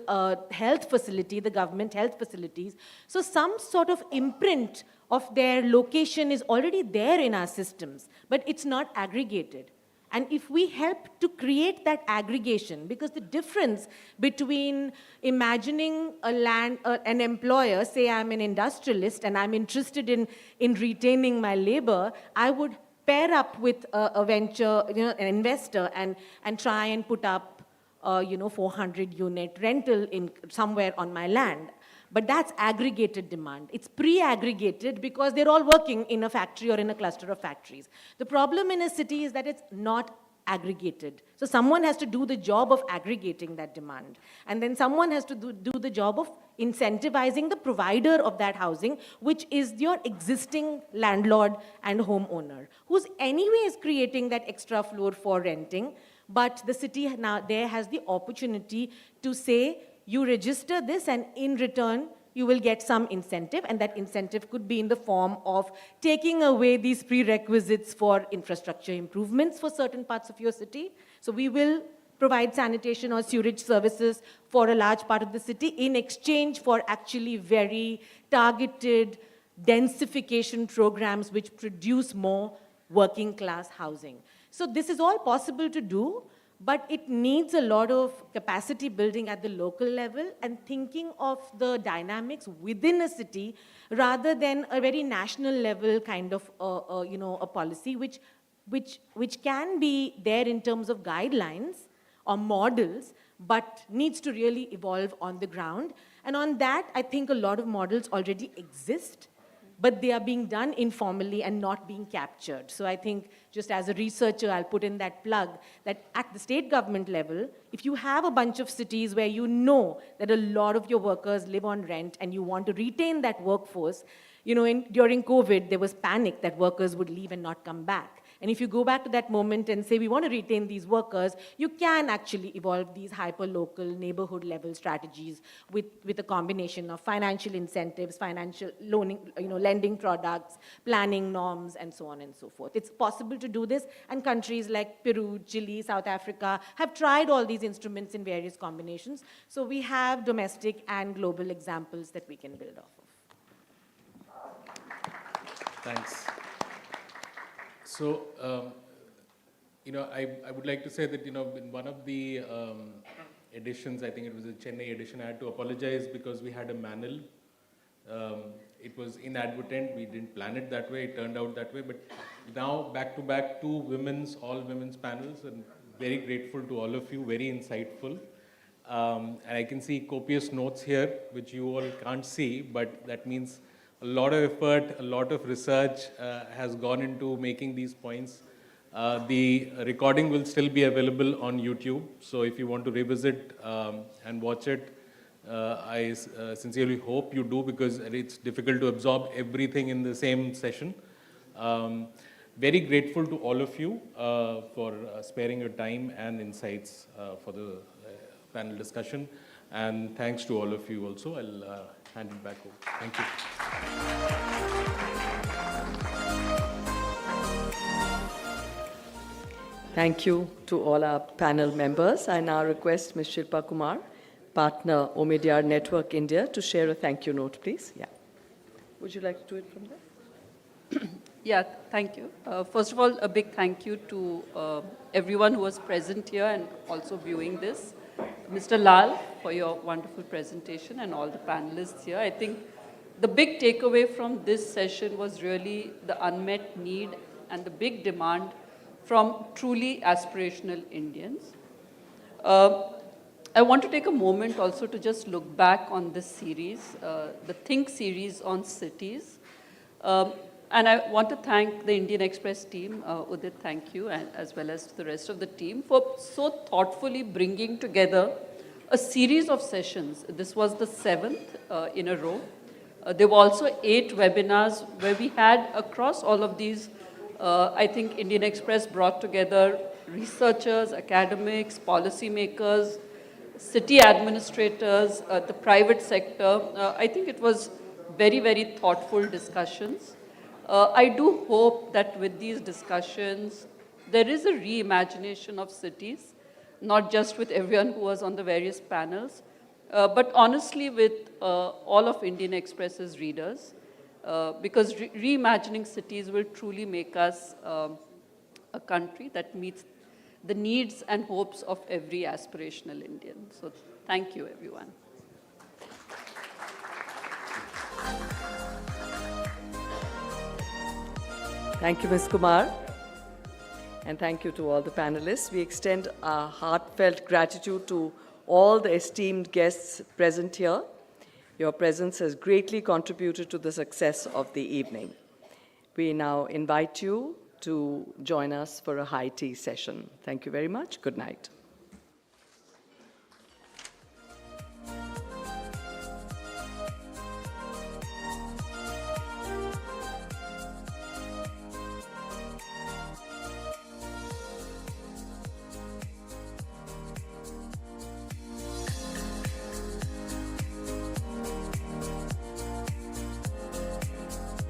health facility, the government health facilities. So some sort of imprint of their location is already there in our systems, but it's not aggregated. And if we help to create that aggregation, because the difference between imagining an employer, say I'm an industrialist and I'm interested in retaining my labor, I would pair up with a venture, an investor, and try and put up, 400 unit rental in somewhere on my land. But that's aggregated demand. It's pre-aggregated because they're all working in a factory or in a cluster of factories. The problem in a city is that it's not aggregated. So someone has to do the job of aggregating that demand. And then someone has to do the job of incentivizing the provider of that housing, which is your existing landlord and homeowner, who's anyways creating that extra floor for renting. But the city now there has the opportunity to say, you register this, and in return, you will get some incentive, and that incentive could be in the form of taking away these prerequisites for infrastructure improvements for certain parts of your city. So we will provide sanitation or sewage services for a large part of the city in exchange for actually very targeted densification programs which produce more working class housing. So this is all possible to do, but it needs a lot of capacity building at the local level and thinking of the dynamics within a city rather than a very national level kind of a policy which can be there in terms of guidelines or models, but needs to really evolve on the ground. And on that, I think a lot of models already exist, but they are being done informally and not being captured. So I think, just as a researcher, I'll put in that plug, that at the state government level, if you have a bunch of cities where you know that a lot of your workers live on rent and you want to retain that workforce, during COVID, there was panic that workers would leave and not come back. And if you go back to that moment and say, we want to retain these workers, you can actually evolve these hyper-local, neighborhood-level strategies with a combination of financial incentives, financial loaning, lending products, planning norms, and so on and so forth. It's possible to do this, and countries like Peru, Chile, South Africa have tried all these instruments in various combinations. So we have domestic and global examples that we can build off of. Thanks. So, I would like to say that, in one of the editions, I think it was the Chennai edition, I had to apologize because we had a manel. It was inadvertent, we didn't plan it that way, it turned out that way, but now back-to-back, all women's panels, and very grateful to all of you, very insightful. And I can see copious notes here, which you all can't see, but that means a lot of effort, a lot of research has gone into making these points. The recording will still be available on YouTube, so if you want to revisit and watch it, I sincerely hope you do, because it's difficult to absorb everything in the same session. Very grateful to all of you for sparing your time and insights for the panel discussion, and thanks to all of you also. I'll hand it back over. Thank you. Thank you to all our panel members. I now request Ms. Shilpa Kumar, partner Omidyar Network India, to share a thank you note, please. Yeah. Would you like to do it from there? Yeah, thank you. First of all, a big thank you to everyone who was present here and also viewing this. Mr. Lal, for your wonderful presentation, and all the panelists here. I think the big takeaway from this session was really the unmet need and the big demand from truly aspirational Indians. I want to take a moment also to just look back on this series, the Thinc series on cities. And I want to thank the Indian Express team, Udit, thank you, and as well as the rest of the team for so thoughtfully bringing together a series of sessions. This was the 7th in a row. There were also 8 webinars where we had across all of these, I think Indian Express brought together researchers, academics, policymakers, city administrators, the private sector. I think it was very, very thoughtful discussions. I do hope that with these discussions, there is a reimagination of cities, not just with everyone who was on the various panels, but honestly with all of Indian Express's readers, because reimagining cities will truly make us a country that meets the needs and hopes of every aspirational Indian. So thank you, everyone. Thank you, Ms. Kumar. And thank you to all the panelists. We extend our heartfelt gratitude to all the esteemed guests present here. Your presence has greatly contributed to the success of the evening. We now invite you to join us for a high tea session. Thank you very much. Good night.